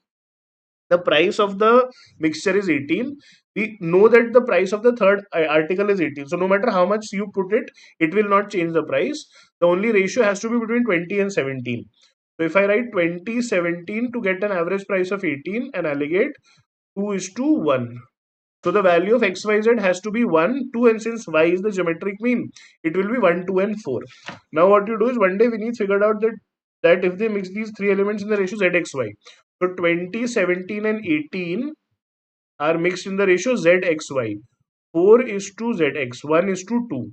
the price of the mixture is 18. We know that the price of the third article is 18. So no matter how much you put it, it will not change the price. The only ratio has to be between 20 and 17. So if I write 20, 17 to get an average price of 18 and alligate 2 is to 1. So the value of xyz has to be 1, 2, and since y is the geometric mean, it will be 1, 2, and 4. Now what you do is one day we need figured out that if they mix these three elements in the ratio zxy. So 20, 17, and 18 are mixed in the ratio zxy. 4 is to zx, 1 is to 2.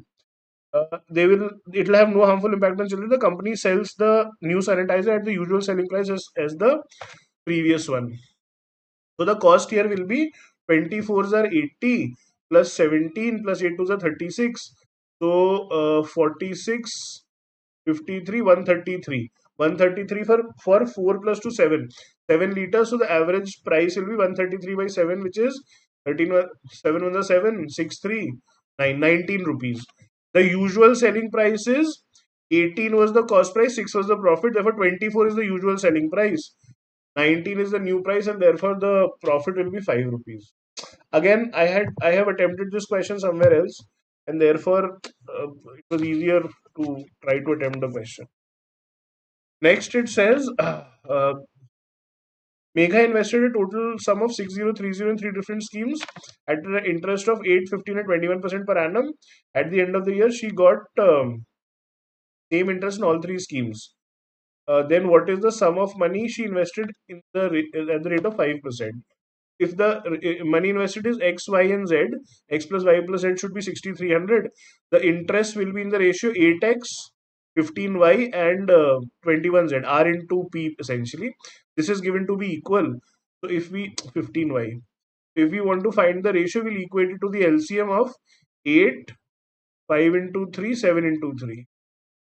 It will have no harmful impact on children. The company sells the new sanitizer at the usual selling price as the previous one. So the cost here will be 24s are 80 plus 17 plus 8 2s are 36. So 46, 53, 133. 133 for 4 plus 2, 7. 7 liters. So the average price will be 133 by 7, which is 13, 7 1 7, 6 3, 9, 19 rupees. The usual selling price is 18 was the cost price, 6 was the profit. Therefore, 24 is the usual selling price. 19 is the new price, and therefore the profit will be 5 rupees. Again, I have attempted this question somewhere else, and therefore it was easier to try to attempt the question. Next, it says Megha invested a total sum of 6030 in three different schemes at an interest of 8, 15, and 21% per annum. At the end of the year, she got same interest in all three schemes. Then what is the sum of money she invested at the rate of 5%? If the money invested is x, y, and z, x plus y plus z should be 6300. The interest will be in the ratio 8x, 15y, and 21z, r into p essentially. This is given to be equal. So if we 15y, if we want to find the ratio, we'll equate it to the LCM of 8, 5 into 3, 7 into 3.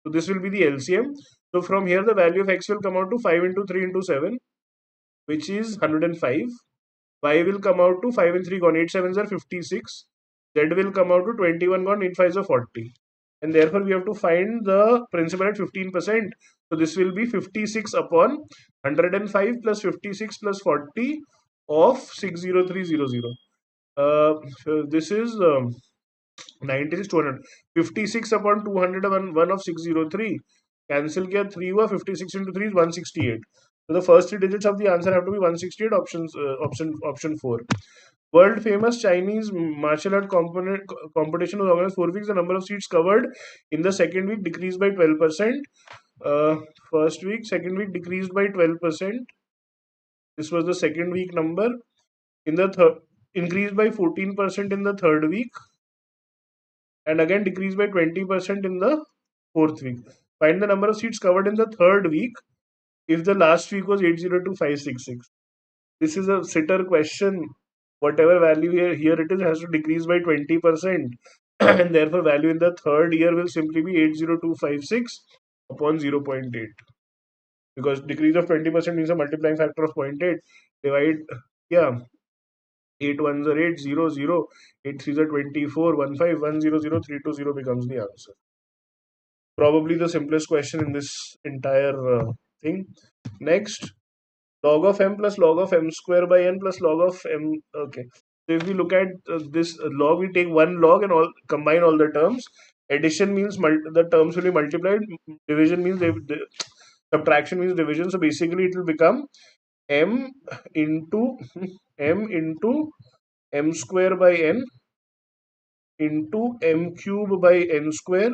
So this will be the LCM. So from here, the value of x will come out to 5 into 3 into 7, which is 105. Y will come out to 5 and 3 gone, 8 sevens are 56. Z will come out to 21 gone, 8 fives are 40. And therefore, we have to find the principal at 15%. So this will be 56 upon 105 plus 56 plus 40 of 60300. So this is 96 200. 56 upon 200 1 of 603. Cancel किया 3 हुआ, 56 into 3 is 168. So the first three digits of the answer have to be 168. Option 4. World famous Chinese martial art competition was organized 4 weeks. The number of seats covered in the second week decreased by 12%. First week, second week decreased by 12%. This was the second week number. In the third, increased by 14% in the third week, and again decreased by 20% in the fourth week. Find the number of seats covered in the third week if the last week was 802566. This is a sitter question. Whatever value here it is has to decrease by 20%, and therefore value in the third year will simply be 80256 upon 0.8, because decrease of 20% means a multiplying factor of 0.8. Divide, yeah, 8 ones are 8, 0, 0, 8 threes are 24, 1, 5, 1, 0, 0, 3, 2, 0 becomes the answer. Probably the simplest question in this entire thing. Next, log of m plus log of m square by n plus log of m. Okay. So if we look at this log, we take one log and combine all the terms. Addition means the terms will be multiplied. Division means subtraction means division. So basically, it will become m into m square by n into m cube by n square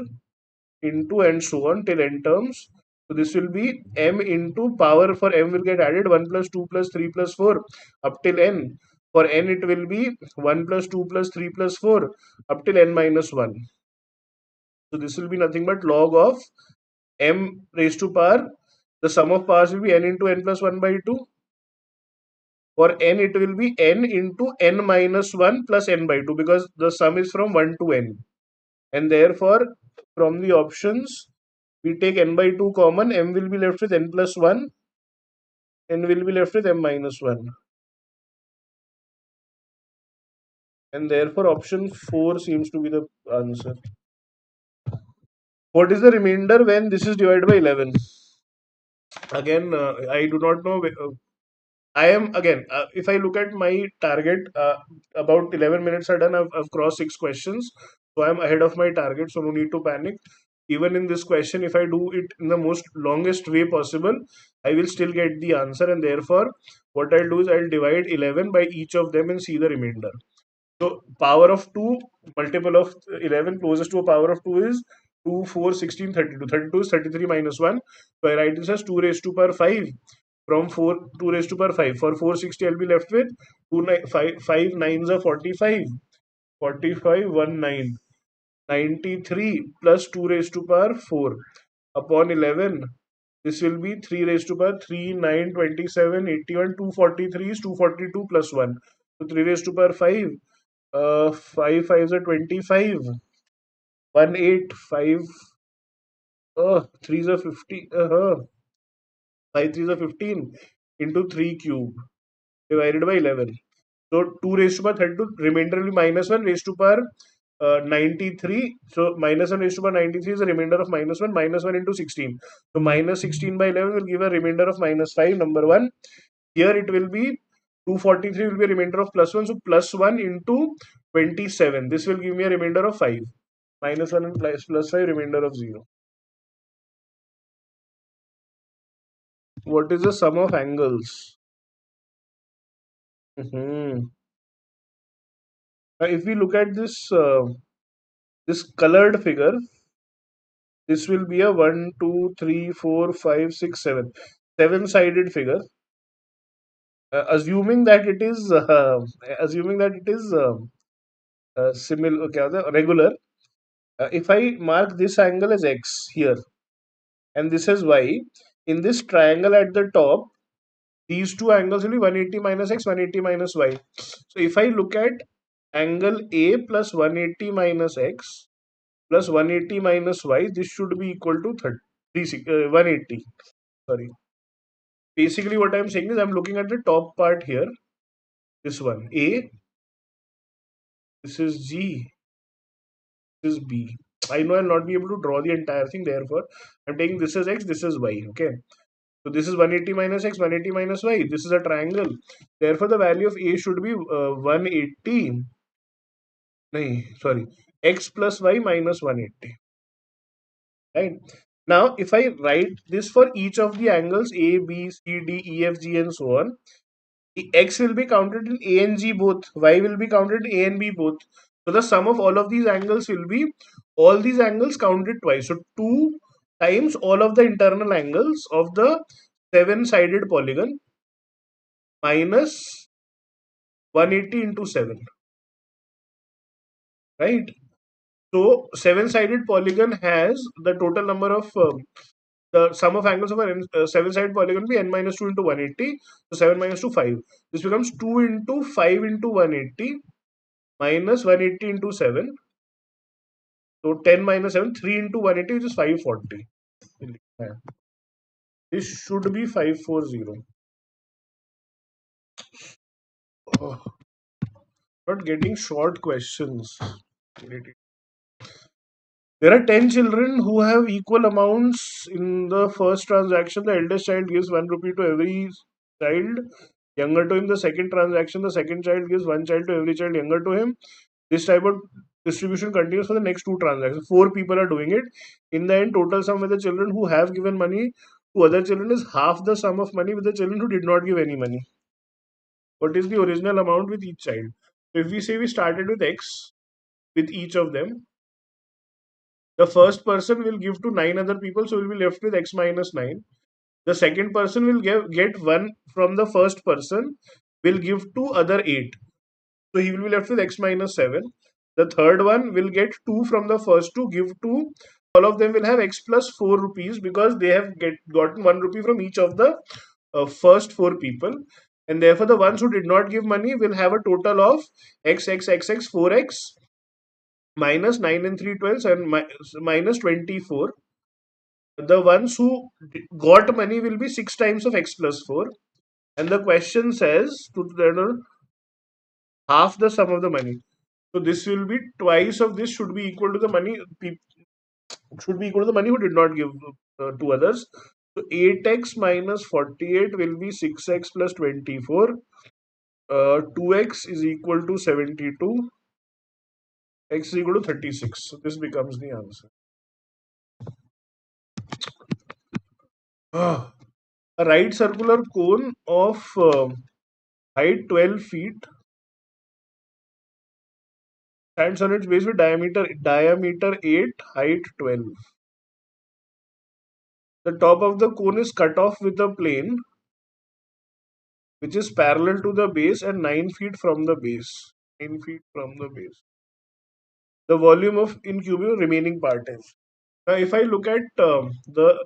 into and so on till n terms. So this will be m into power for m will get added 1 plus 2 plus 3 plus 4 up till n. For n it will be 1 plus 2 plus 3 plus 4 up till n minus 1. So this will be nothing but log of m raised to power. The sum of powers will be n into n plus 1 by 2. For n it will be n into n minus 1 plus n by 2 because the sum is from 1 to n. And therefore from the options we take n by 2 common, m will be left with n plus 1, n will be left with m minus 1. And therefore option 4 seems to be the answer. What is the remainder when this is divided by 11? Again, I do not know. I am again, if I look at my target, about 11 minutes are done. I've crossed 6 questions. So I'm ahead of my target. So no need to panic. Even in this question, if I do it in the most longest way possible, I will still get the answer. And therefore, what I'll do is I'll divide 11 by each of them and see the remainder. So power of 2 multiple of 11 closest to a power of 2 is 2, 4, 16, 32. 32 is 33 minus 1. So I write this as 2 raised to power 5 from 4 2 raised to power 5. For 460 I'll be left with 5 nines are 45. 45 1 9. 93 plus 2 raised to power 4 upon 11. This will be 3 raised to power 3 9 27 81 243 is 242 plus 1. So 3 raised to power 5. 5 5s are 25. 1 8 5. 3s are 50. 5 3s are 15 into 3 cube divided by 11. So 2 raised to power 32, remainder will be minus 1 raised to power 93. So minus 1 raised to power 93 is a remainder of minus 1 into 16. So minus 16 by 11 will give a remainder of minus 5, number 1. Here it will be 243 will be a remainder of plus 1. So plus 1 into 27. This will give me a remainder of 5. Minus 1 and plus 5, remainder of 0. What is the sum of angles? If we look at this colored figure, this will be a 1, 2, 3, 4, 5, 6, 7. 7-sided figure. Assuming that it is similar, okay, regular. If I mark this angle as x here and this is y, in this triangle at the top, these two angles will be 180 minus x, 180 minus y. So if I look at angle A plus 180 minus x plus 180 minus y, this should be equal to 180. Sorry. Basically, what I'm saying is I'm looking at the top part here. This one, A. This is G. This is B. I know I'll not be able to draw the entire thing. Therefore, I'm taking this as x, this is y. Okay. So this is 180 minus x, 180 minus y. This is a triangle. Therefore, the value of A should be 180. No, sorry. X plus y minus 180. Right. Now, if I write this for each of the angles A, B, C, D, E, F, G, and so on, X will be counted in A and G both. Y will be counted in A and B both. So the sum of all of these angles will be all these angles counted twice. So 2 times all of the internal angles of the 7-sided polygon minus 180 into 7. Right? So 7-sided polygon has the total number of the sum of angles of a 7-sided polygon be n minus 2 into 180. So 7 minus 2, 5. This becomes 2 into 5 into 180 minus 180 into 7. So 10 minus 7, 3 into 180, which is 540. This should be 540. Oh, not getting short questions. There are 10 children who have equal amounts in the first transaction. The eldest child gives 1 rupee to every child younger to him. The second transaction, the second child gives 1 child to every child younger to him. This type of distribution continues for the next 2 transactions. 4 people are doing it. In the end, total sum with the children who have given money to other children is half the sum of money with the children who did not give any money. What is the original amount with each child? So if we say we started with x, with each of them. The first person will give to 9 other people, so we'll be left with x minus 9. The second person will get 1 from the first person, will give to other 8. So he will be left with x minus 7. The third one will get 2 from the first two, give to all of them will have x plus 4 rupees because they have gotten 1 rupee from each of the first 4 people. And therefore, the ones who did not give money will have a total of x 4x minus 9 and 3 12 and minus 24. The ones who got money will be 6 times of x plus 4. And the question says to the half the sum of the money. So this will be twice of this should be equal to the money should be equal to the money who did not give to others. So 8x minus 48 will be 6x plus 24. 2x is equal to 72. X is equal to 36. So this becomes the answer. A right circular cone of height 12 feet stands on its base with diameter 8, height 12. The top of the cone is cut off with a plane which is parallel to the base and 9 feet from the base. 9 feet from the base. The volume of in cubic remaining part is. Now, if I look at the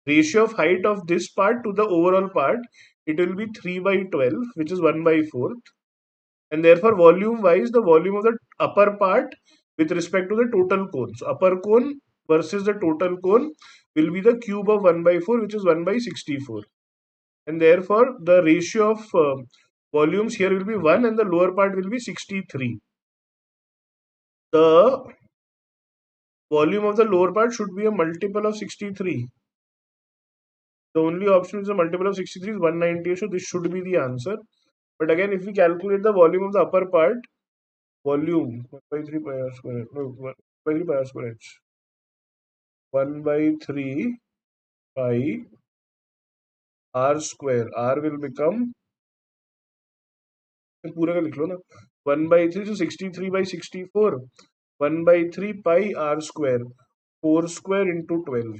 ratio of height of this part to the overall part, it will be 3 by 12, which is 1 by 4th. And therefore, volume wise, the volume of the upper part with respect to the total cone. So, upper cone versus the total cone will be the cube of 1 by 4, which is 1 by 64. And therefore, the ratio of volumes here will be 1 and the lower part will be 63. The volume of the lower part should be a multiple of 63. The only option is a multiple of 63 is 198, so this should be the answer. But again, if we calculate the volume of the upper part, volume 1 by 3 pi r square, no, 1 by 3 pi r square h. 1 by 3 pi r square, r will become, पूरा का लिख लो ना, 1 by 3, so 63 by 64, 1 by 3 pi r square, 4 square into 12.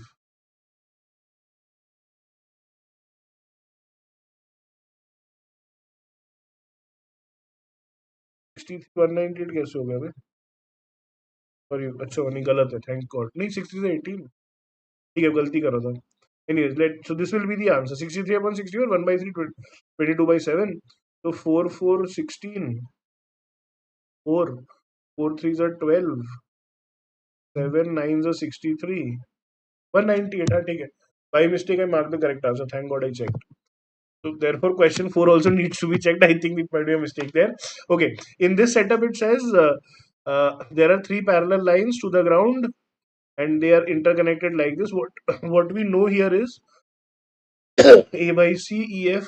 198 कैसे हो गया भाई? Sorry, अच्छा नहीं गलत है, थैंक गॉड. नहीं 60 से 18, ठीक है गलती कर रहा था. Anyways, so this will be the answer. 63 upon 64, 1 by 3, 22 by 7. So 4 4 16, 4 4 3s are 12, 7 9s are 63, 198. हाँ ठीक है. By mistake I marked the correct answer. Thank God I checked. So therefore, question 4 also needs to be checked. I think it might be a mistake there. Okay, in this setup it says there are 3 parallel lines to the ground and they are interconnected like this. What we know here is A by C, EF,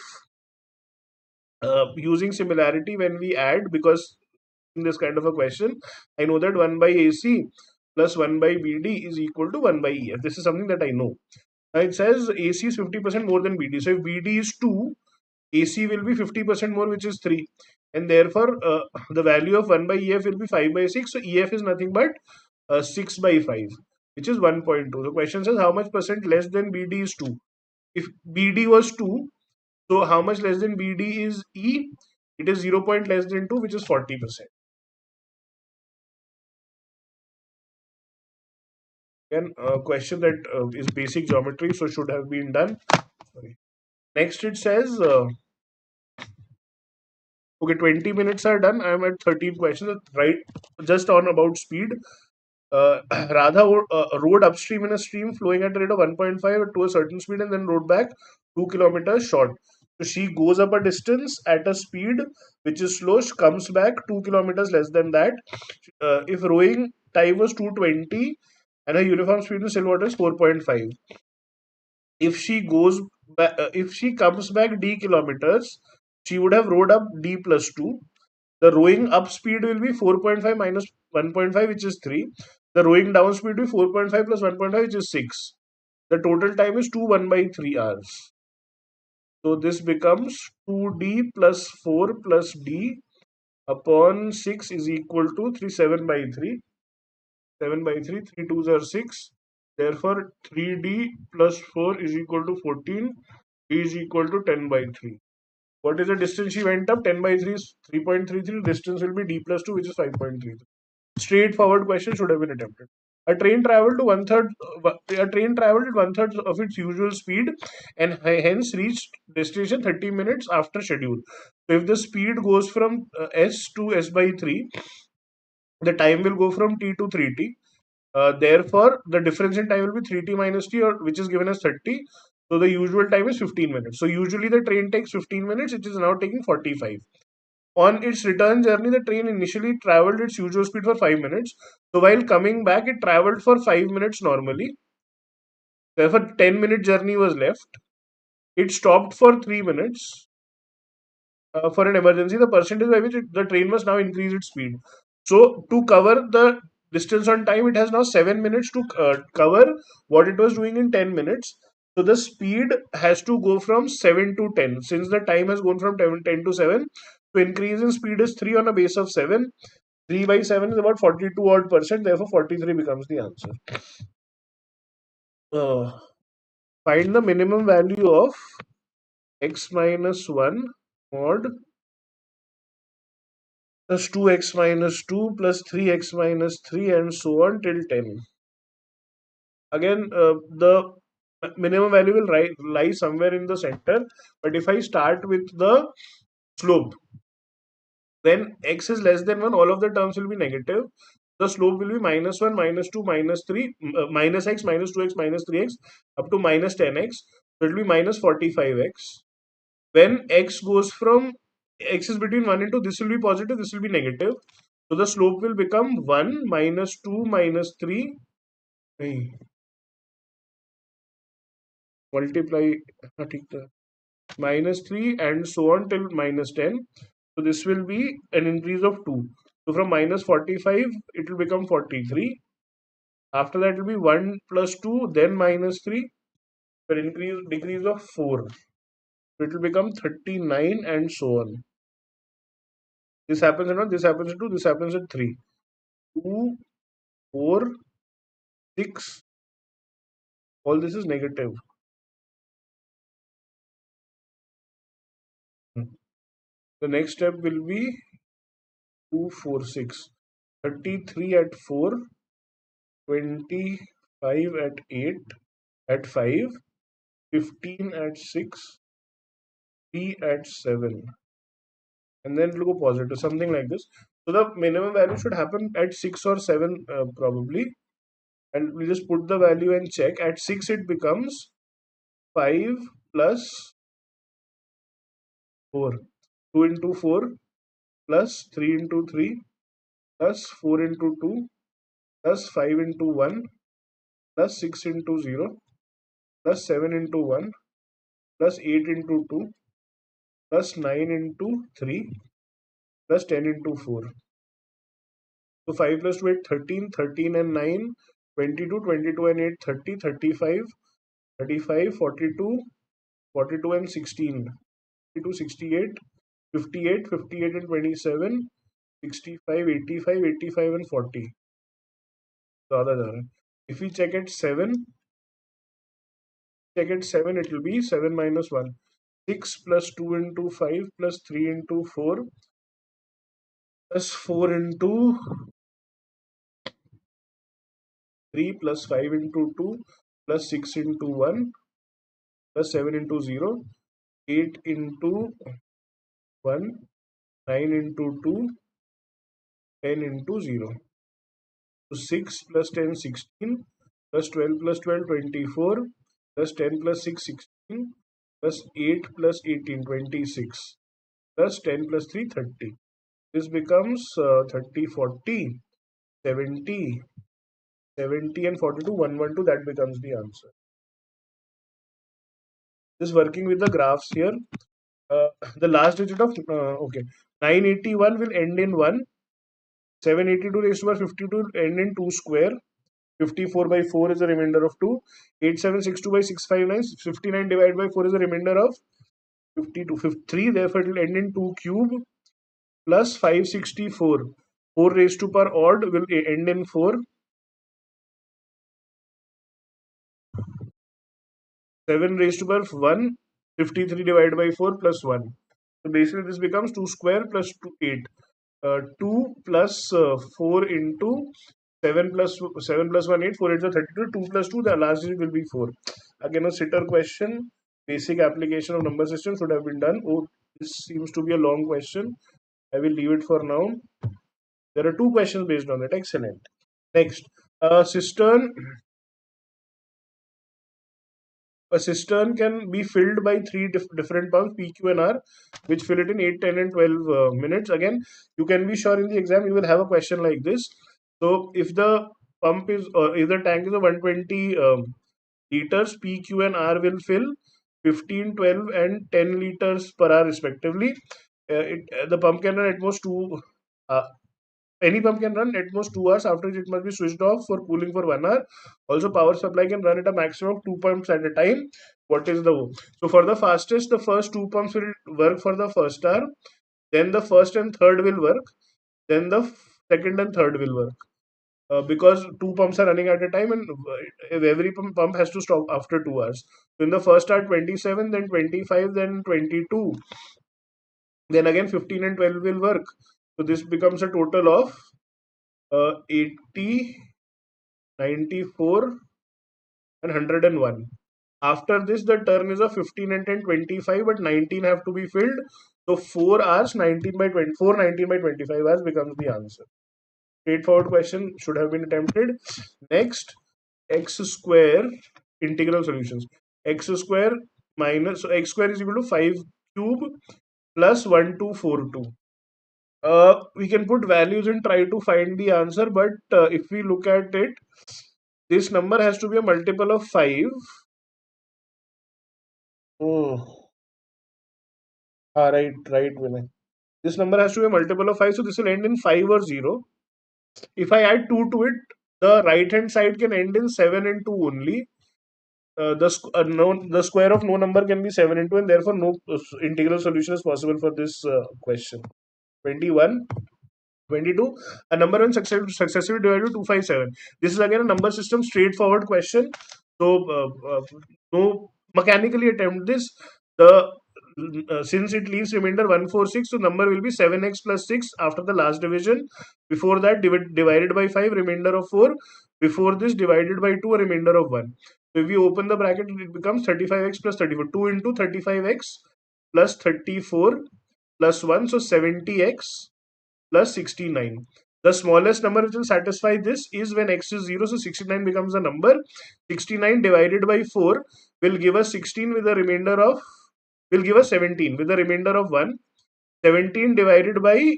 using similarity when we add, because in this kind of a question, I know that 1 by AC plus 1 by BD is equal to 1 by EF. This is something that I know. Now it says AC is 50% more than BD. So if BD is 2, AC will be 50% more, which is 3. And therefore, the value of 1 by EF will be 5 by 6. So EF is nothing but 6 by 5, which is 1.2. The question says how much percent less than BD is 2. If BD was 2, so how much less than BD is E? It is 0 point less than 2, which is 40%. Again, a question that is basic geometry, so should have been done. Sorry. Next it says, okay, 20 minutes are done. I am at 13 questions, right? Just on about speed. Radha rode upstream in a stream flowing at a rate of 1.5 to a certain speed and then rode back 2 kilometers short. So she goes up a distance at a speed which is slow, she comes back 2 kilometers less than that. If rowing time was 220 and her uniform speed in still water is 4.5. If she goes back, if she comes back d kilometers, she would have rowed up d plus 2. The rowing up speed will be 4.5 minus 1.5, which is 3. The rowing down speed will be 4.5 plus 1.5, which is 6. The total time is 2 1 by 3 hours. So this becomes 2d plus 4 plus d upon 6 is equal to 3, 7 by 3. 7 by 3, 3 twos are 6. Therefore, 3D plus 4 is equal to 14. D is equal to 10 by 3. What is the distance she went up? 10 by 3 is 3.33. Distance will be D plus 2, which is 5.33. Straightforward question should have been attempted. A train traveled to one third. A train traveled at one third of its usual speed, and hence reached destination 30 minutes after schedule. So if the speed goes from S to S by 3, the time will go from T to 3T. Therefore, the difference in time will be 3T minus T, or which is given as 30. So the usual time is 15 minutes. So usually the train takes 15 minutes. It is now taking 45. On its return journey, the train initially traveled its usual speed for 5 minutes. So while coming back, it traveled for 5 minutes normally. Therefore, 10-minute journey was left. It stopped for 3 minutes for an emergency. The percentage by which the train must now increase its speed. So to cover the distance on time, it has now 7 minutes to cover what it was doing in 10 minutes. So the speed has to go from 7 to 10. Since the time has gone from 10 to 7, so increase in speed is 3 on a base of 7. 3 by 7 is about 42 odd percent. Therefore, 43 becomes the answer. Uh, Find the minimum value of x minus 1 mod plus 2x minus 2 plus 3x minus 3 and so on till 10. Again, the minimum value will lie somewhere in the center. But if I start with the slope, when x is less than 1, all of the terms will be negative. The slope will be minus 1, minus 2, minus 3, minus x, minus 2x, minus 3x, up to minus 10x. So it will be minus 45x. When x goes from, x is between 1 and 2, this will be positive, this will be negative. So the slope will become 1, minus 2, minus 3, multiply, minus 3 and so on till minus 10. So this will be an increase of 2. So from minus 45, it will become 43. After that, it will be 1 plus 2, then minus 3, an decrease of 4. So it will become 39 and so on. This happens at 1, this happens at 2, this happens at 3. 2, 4, 6, all this is negative. The next step will be 2, 4, 6. 33 at 4, 25 at 8, at 5, 15 at 6, 3 at 7. And then it will go positive, something like this. So the minimum value should happen at 6 or 7 probably. And we just put the value and check. At 6 it becomes 5 plus 4. 2 into 4 plus 3 into 3 plus 4 into 2 plus 5 into 1 plus 6 into 0 plus 7 into 1 plus 8 into 2 plus 9 into 3 plus 10 into 4. So 5 plus 2, 8, 13, 13 and 9, 22, 22 and 8, 30, 35, 35, 42, 42 and 16, 52, 68, 58, 58 and 27, 65, 85, 85 and 40. If we check at 7, it will be 7 minus 1. 6 plus 2 into 5 plus 3 into 4 plus 4 into 3 plus 5 into 2 plus 6 into 1 plus 7 into 0, 8 into 1, 9 into 2, 10 into 0. So 6 plus 10, 16, plus 12 plus 12, 24, plus 10 plus 6, 16, plus 8 plus 18, 26, plus 10 plus 3, 30. This becomes 30, 40, 70, 70 and 42, 112. That becomes the answer. Just working with the graphs here. The last digit of, 981 will end in 1. 782 raised to power 52 will end in 2 square. 54 by 4 is the remainder of 2. 8762 by 659. 59 divided by 4 is the remainder of 52. 53. Therefore, it will end in 2 cube. plus 564. 4 raised to power odd will end in 4. 7 raised to power 1. 53 divided by 4 plus 1. So basically this becomes 2 square plus 2, 8. 2 plus 4 into 7 plus 7 plus 1 8, 4 8 is 32, 2 plus 2, the last digit will be 4. Again a sitter question, basic application of number system should have been done. Oh, this seems to be a long question. I will leave it for now. There are two questions based on it. Excellent. Next, cistern. A cistern can be filled by three different pumps, P, Q, and R, which fill it in 8, 10, and 12 minutes. Again, you can be sure in the exam you will have a question like this. So, if the pump is, or if the tank is of 120 liters, P, Q, and R will fill 15, 12, and 10 liters per hour respectively. The pump can run at most uh, any pump can run at most 2 hours, after which it must be switched off for cooling for 1 hour. Also, power supply can run at a maximum of 2 pumps at a time. What is the so for the fastest, the first two pumps will work for the first hour, then the first and third will work, then the second and third will work. Because two pumps are running at a time, and if every pump has to stop after 2 hours. So in the first hour 27, then 25, then 22, then again 15 and 12 will work. So this becomes a total of 80, 94, and 101. After this, the turn is of 15 and 10, 25, but 19 have to be filled. So 4 hours, 19 by 24, 19 by 25 hours becomes the answer. Straightforward question should have been attempted. Next, x square integral solutions. X square minus, so x square is equal to 5 cube plus 1242. We can put values and try to find the answer, but if we look at it, this number has to be a multiple of 5. Oh, right, Vinay. This number has to be a multiple of 5, so this will end in 5 or 0. If I add 2 to it, the right hand side can end in 7 and 2 only. The square of no number can be 7 and 2, and therefore no integral solution is possible for this question. 21. 22, a number when successively divided to 257. This is again a number system straightforward question. So, no mechanically attempt this. The Since it leaves remainder 146, so number will be 7x plus 6 after the last division. Before that, divided by 5, remainder of 4. Before this, divided by 2, a remainder of 1. So, if we open the bracket, it becomes 35x plus 34. 2 into 35x plus 34 plus 1, so 70x plus 69. The smallest number which will satisfy this is when x is 0, so 69 becomes a number. 69 divided by 4 will give us 16 with a remainder of, will give us 17 with a remainder of 1. 17 divided by 2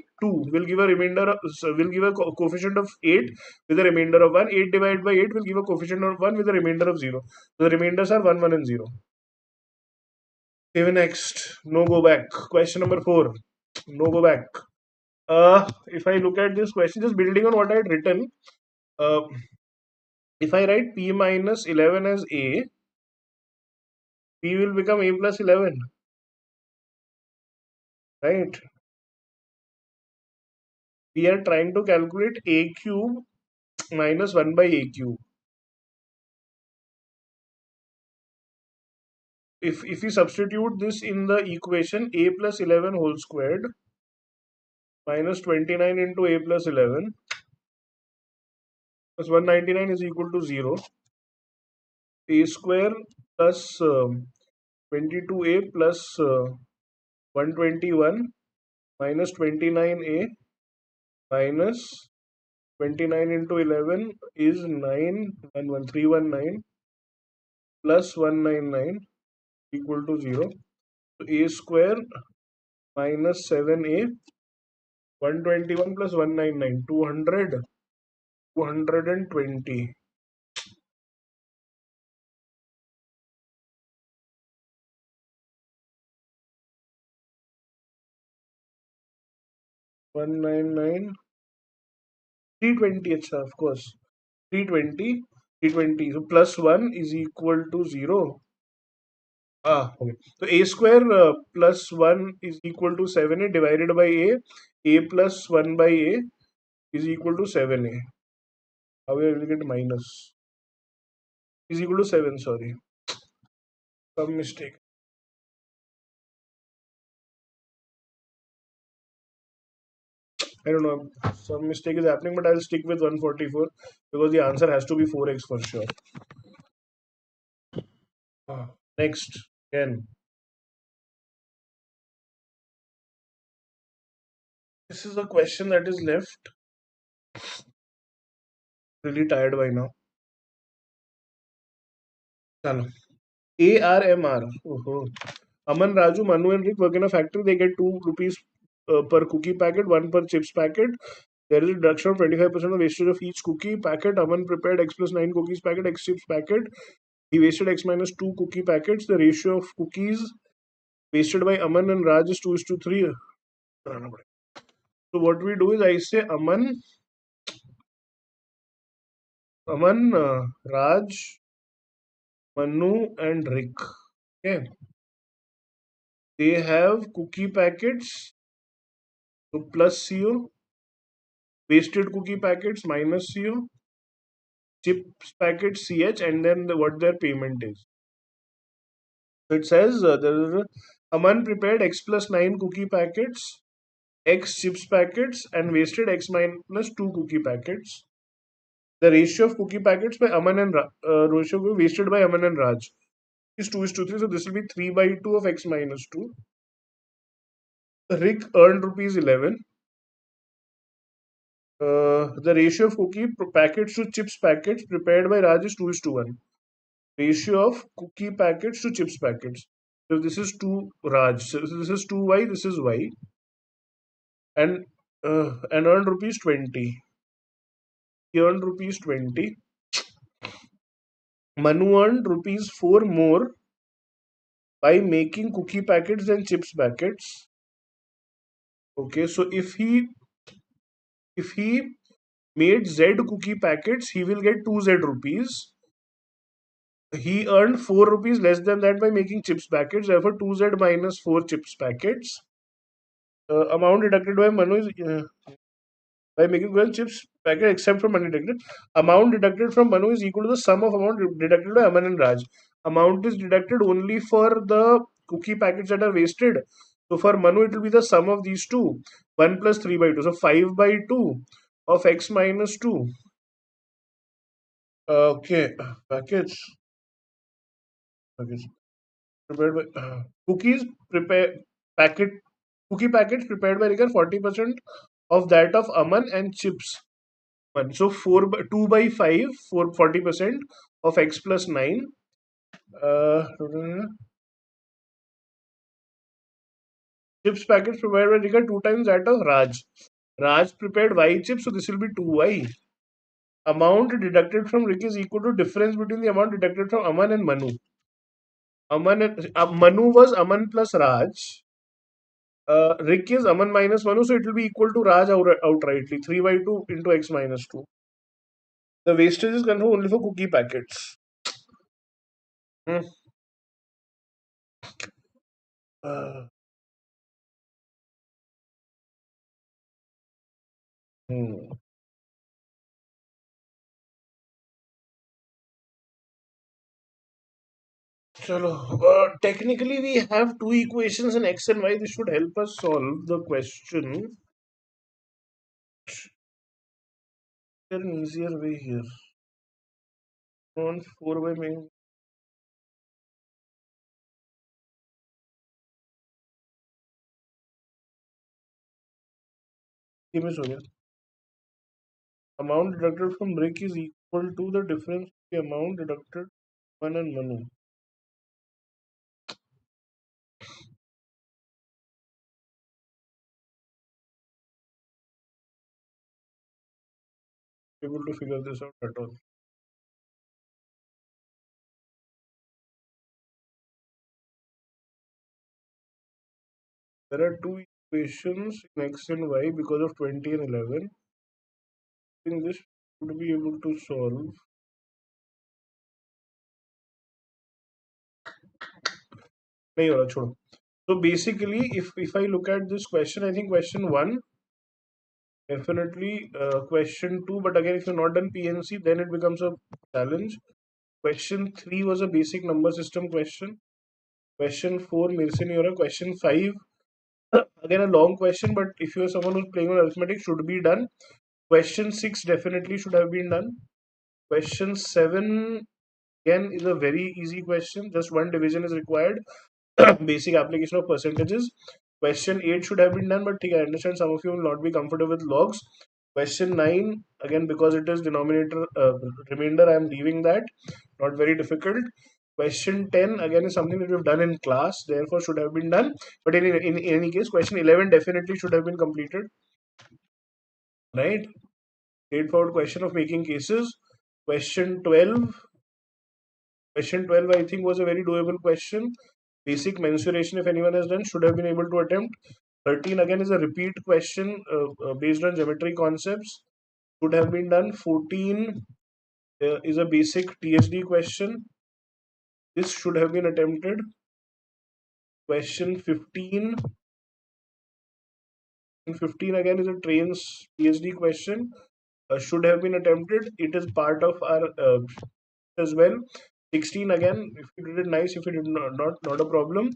will give a remainder of, will give a coefficient of 8 with a remainder of 1. 8 divided by 8 will give a coefficient of 1 with a remainder of 0. So the remainders are 1, 1, and 0. Even next, no go back. Question number 4. No go back. If I look at this question, just building on what I had written, uh, if I write p minus 11 as a, p will become a plus 11, right? We are trying to calculate a cube minus 1 by a cube. If we substitute this in the equation, a plus 11 whole squared minus 29 into a plus 11 plus 199 is equal to 0. A square plus 22a plus 121 minus 29a minus 29 into 11 is 9, 319 plus 199 equal to 0. So a square minus 7a, 121 plus 199, 200, 220. 199, 320, of course. 320, 320. So plus 1 is equal to 0. Okay. So a square plus 1 is equal to 7a divided by a plus 1 by a is equal to 7a. How we will get minus? Is equal to 7, sorry. Some mistake. I don't know. Some mistake is happening, but I'll stick with 144 because the answer has to be 4x for sure. Next, 10. This is a question that is left. Really tired by now. Chalo. ARMR. Oh. Aman, Raju, Manu, and Rick work in a factory. They get 2 rupees per cookie packet, 1 per chips packet. There is a reduction of 25% of wastage of each cookie packet. Aman prepared X plus 9 cookies packet, X chips packet. He wasted X minus 2 cookie packets. The ratio of cookies wasted by Aman and Raj is 2 is to 3. So what we do is I say Raj, Manu, and Rick. Okay. They have cookie packets, so plus CO, wasted cookie packets minus CO, chips packets CH, and then what their payment is. So it says there is Aman prepared X plus 9 cookie packets, X chips packets, and wasted X minus 2 cookie packets. The ratio of cookie packets by Aman and ratio wasted by Aman and Raj is 2 is to 3. So this will be 3 by 2 of X minus 2. Rick earned rupees 11. The ratio of cookie packets to chips packets prepared by Raj is 2 is to 1. Ratio of cookie packets to chips packets. So this is 2 Raj. So this is 2y, this is y. And earned rupees 20. He earned rupees 20. Manu earned rupees 4 more by making cookie packets than chips packets. Okay, so if he made Z cookie packets, he will get 2Z rupees. He earned 4 rupees less than that by making chips packets. Therefore, 2Z minus 4 chips packets. Amount deducted by Manu is by making well chips packet except from money deducted. Amount deducted from Manu is equal to the sum of amount deducted by Aman and Raj. Amount is deducted only for the cookie packets that are wasted. So for Manu, it will be the sum of these two. 1 plus 3 by 2. So 5 by 2 of x minus 2. Okay, packets. Packets prepared by cookies prepare packet cookie packets prepared by Ricker 40% of that of Aman and chips. One. So 2 by 5 for 40% of x plus 9. Uh, chips packets prepared by Ricker 2 times that of Raj. Raj prepared y chips, so this will be 2y. Amount deducted from Rick is equal to difference between the amount deducted from Aman and Manu. Manu was Aman plus Raj. Rick is Aman minus Manu, so it will be equal to Raj outrightly. 3 by 2 into x minus 2. The wastage is confirmed only for cookie packets. Hmm. Uh, hmm. Chalo. Technically, we have two equations in x and y. This should help us solve the question. There an easier way here. On 4 by main. Give me so. Amount deducted from Rick is equal to the difference the amount deducted one and Manu. Able to figure this out at all. There are two equations in x and y because of 20 and 11. I think this would be able to solve. नहीं हो रहा छोड़ो. So basically, if I look at this question, I think question one definitely, question two, but again if you're not done PNC, then it becomes a challenge. Question three was a basic number system question. Question four मेरे से नहीं हो रहा. Question five again a long question, but if you're someone who's playing on arithmetic, should be done. Question six definitely should have been done. Question seven again is a very easy question. Just one division is required. Basic application of percentages. Question 8 should have been done, but I understand some of you will not be comfortable with logs. Question 9, again, because it is denominator remainder, I am leaving that. Not very difficult. Question 10, again, is something that we've done in class, therefore should have been done. But in any case, question 11 definitely should have been completed. Right? Straightforward question of making cases. Question 12. Question 12, I think, was a very doable question. Basic mensuration, if anyone has done, should have been able to attempt. 13 again is a repeat question based on geometry concepts, should have been done. 14 is a basic TSD question. This should have been attempted. Question 15. And 15 again is a trains TSD question. Should have been attempted. It is part of our as well. 16 again, if you did it nice, if you did not a problem.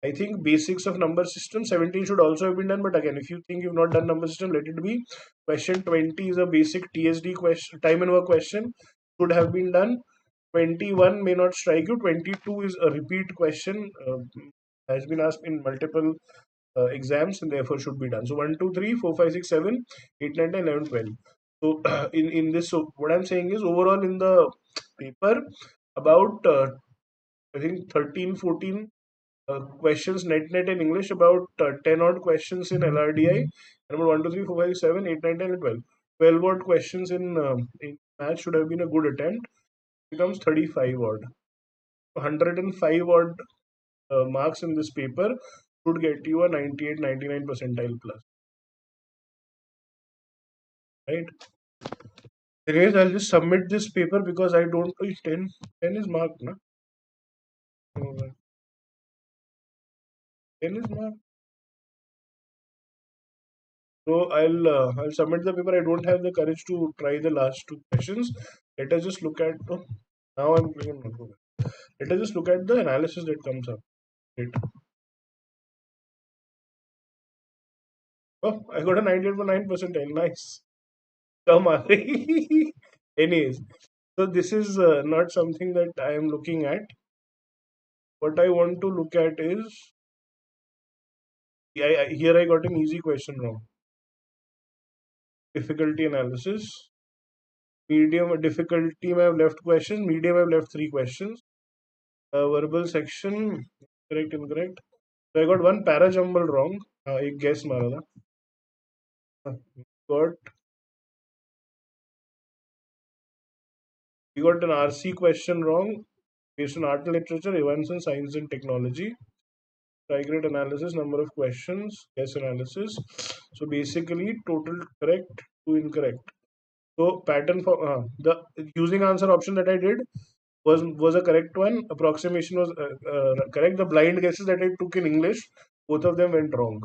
I think basics of number system 17 should also have been done, but again, if you think you've not done number system, let it be. Question 20 is a basic TSD question, time and work question, should have been done. 21 may not strike you. 22 is a repeat question, has been asked in multiple exams and therefore should be done. So 1, 2, 3, 4, 5, 6, 7, 8, 9, 10, 11, 12. So in this, so what I'm saying is overall in the paper, about I think 13, 14 questions net in English, about 10 odd questions in LRDI, and about 1, 2, 3, 4, 5, 7, 8, 9, 10, and 12. 12 odd questions in math should have been a good attempt. Becomes 35 odd. 105 odd marks in this paper should get you a 98, 99 percentile plus. Right? Anyways, I'll just submit this paper because I don't know if 10 is marked, na? 10 is marked. So I'll submit the paper. I don't have the courage to try the last two questions. Let us just look at. Oh, now I'm clicking on go back. Let us just look at the analysis that comes up. Wait. Oh, I got a 98.9%. Nice. Come on. Anyways, so this is not something that I am looking at. What I want to look at is here I got an easy question wrong. Difficulty analysis. Medium difficulty, I have left questions. Medium, I have left 3 questions. Verbal section, correct, incorrect. So I got one para jumble wrong. एक guess मारा था. Got we got an RC question wrong based on art and literature, events and science and technology. Trigrade analysis, number of questions, guess analysis. So basically, total correct, 2 incorrect. So pattern for the using answer option that I did was a correct one. Approximation was correct. The blind guesses that I took in English, both of them went wrong.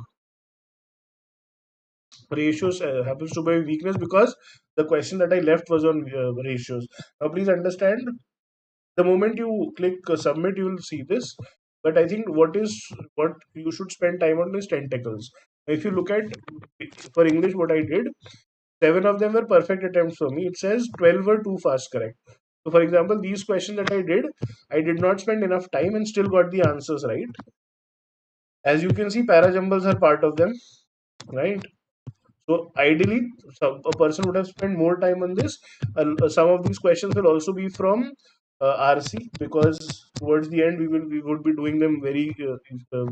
Ratios happens to be a weakness because the question that I left was on ratios. Now please understand, the moment you click submit, you will see this. But I think what you should spend time on is tentacles. If you look at for English, what I did, 7 of them were perfect attempts for me. It says 12 were too fast correct. So for example, these questions that I did not spend enough time and still got the answers right. As you can see, parajumbles are part of them, right? So ideally, a person would have spent more time on this. Some of these questions will also be from RC because towards the end we would be doing them very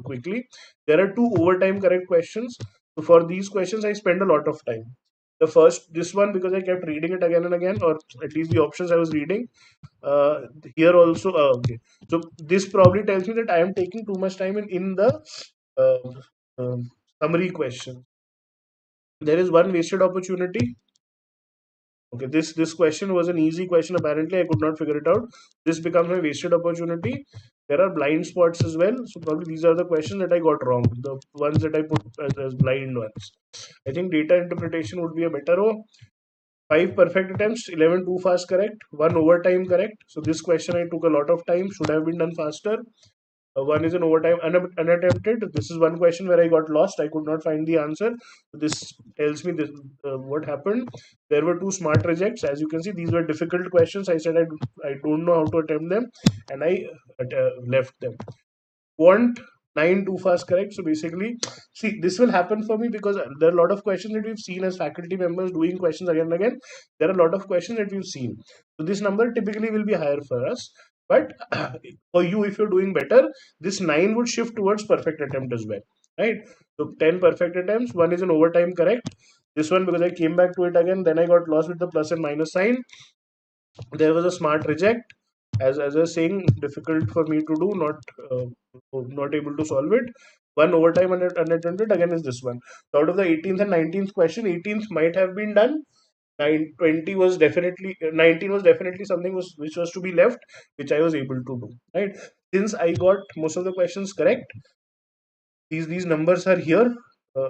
quickly. There are 2 overtime correct questions. So for these questions, I spend a lot of time. This one, because I kept reading it again and again, or at least the options I was reading. Uh, Here also, okay. So this probably tells me that I am taking too much time in the uh, summary question. There is one wasted opportunity. Okay, this question was an easy question. Apparently, I could not figure it out. This becomes a wasted opportunity. There are blind spots as well. So probably these are the questions that I got wrong. The ones that I put as blind ones. I think data interpretation would be a better row. 5 perfect attempts, 11 too fast correct, 1 overtime correct. So this question I took a lot of time, should have been done faster. One is an overtime unattempted. This is one question where I got lost. I could not find the answer. This tells me this what happened. There were two smart rejects. As you can see, these were difficult questions. I said I don't know how to attempt them, and I left them. Want 9 too fast correct. So basically, see, this will happen for me because there are a lot of questions that we've seen as faculty members doing questions again and again. There are a lot of questions that we've seen. So this number typically will be higher for us. But for you, if you're doing better, this 9 would shift towards perfect attempt as well. Right? So 10 perfect attempts, one is an overtime correct. This one, because I came back to it again, then I got lost with the plus and minus sign. There was a smart reject, as I was saying, difficult for me to do, not able to solve it. One overtime unattended again is this one. So out of the 18th and 19th question, 18th might have been done. 20 was definitely 19 was definitely something which was to be left, which I was able to do, right? Since I got most of the questions correct, these numbers are here. uh,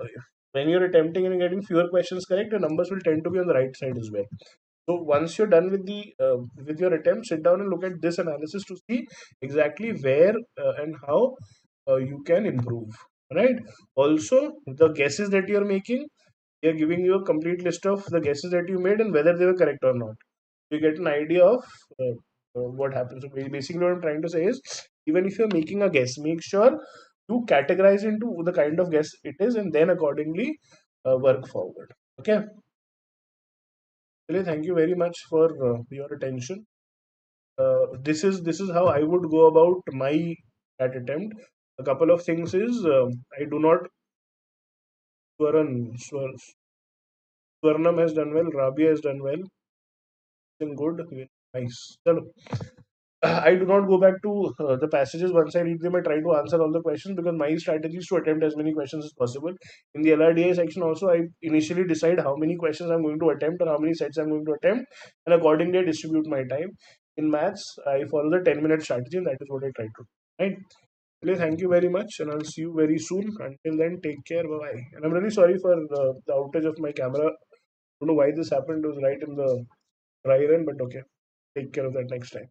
when you're attempting and getting fewer questions correct, the numbers will tend to be on the right side as well. So once you're done with your attempt, sit down and look at this analysis to see exactly where and how you can improve. Right. Also, the guesses that you're making, they're giving you a complete list of the guesses that you made and whether they were correct or not. You get an idea of what happens. So basically, what I'm trying to say is, even if you're making a guess, make sure you categorize into the kind of guess it is, and then accordingly work forward. Okay. Really, thank you very much for your attention. This is how I would go about my CAT attempt. A couple of things is, I do not Swarnam has done well, Rabia has done well, and good, nice. Chalo. I do not go back to the passages. Once I read them, I try to answer all the questions because my strategy is to attempt as many questions as possible. In the LRDI section, also, I initially decide how many questions I'm going to attempt or how many sets I'm going to attempt, and accordingly, I distribute my time. In maths, I follow the 10-minute strategy, and that is what I try to do. Right? Really, thank you very much, and I'll see you very soon. Until then, take care. Bye bye. And I'm really sorry for the outage of my camera. I don't know why this happened. It was right in the dry run, but okay. Take care of that next time.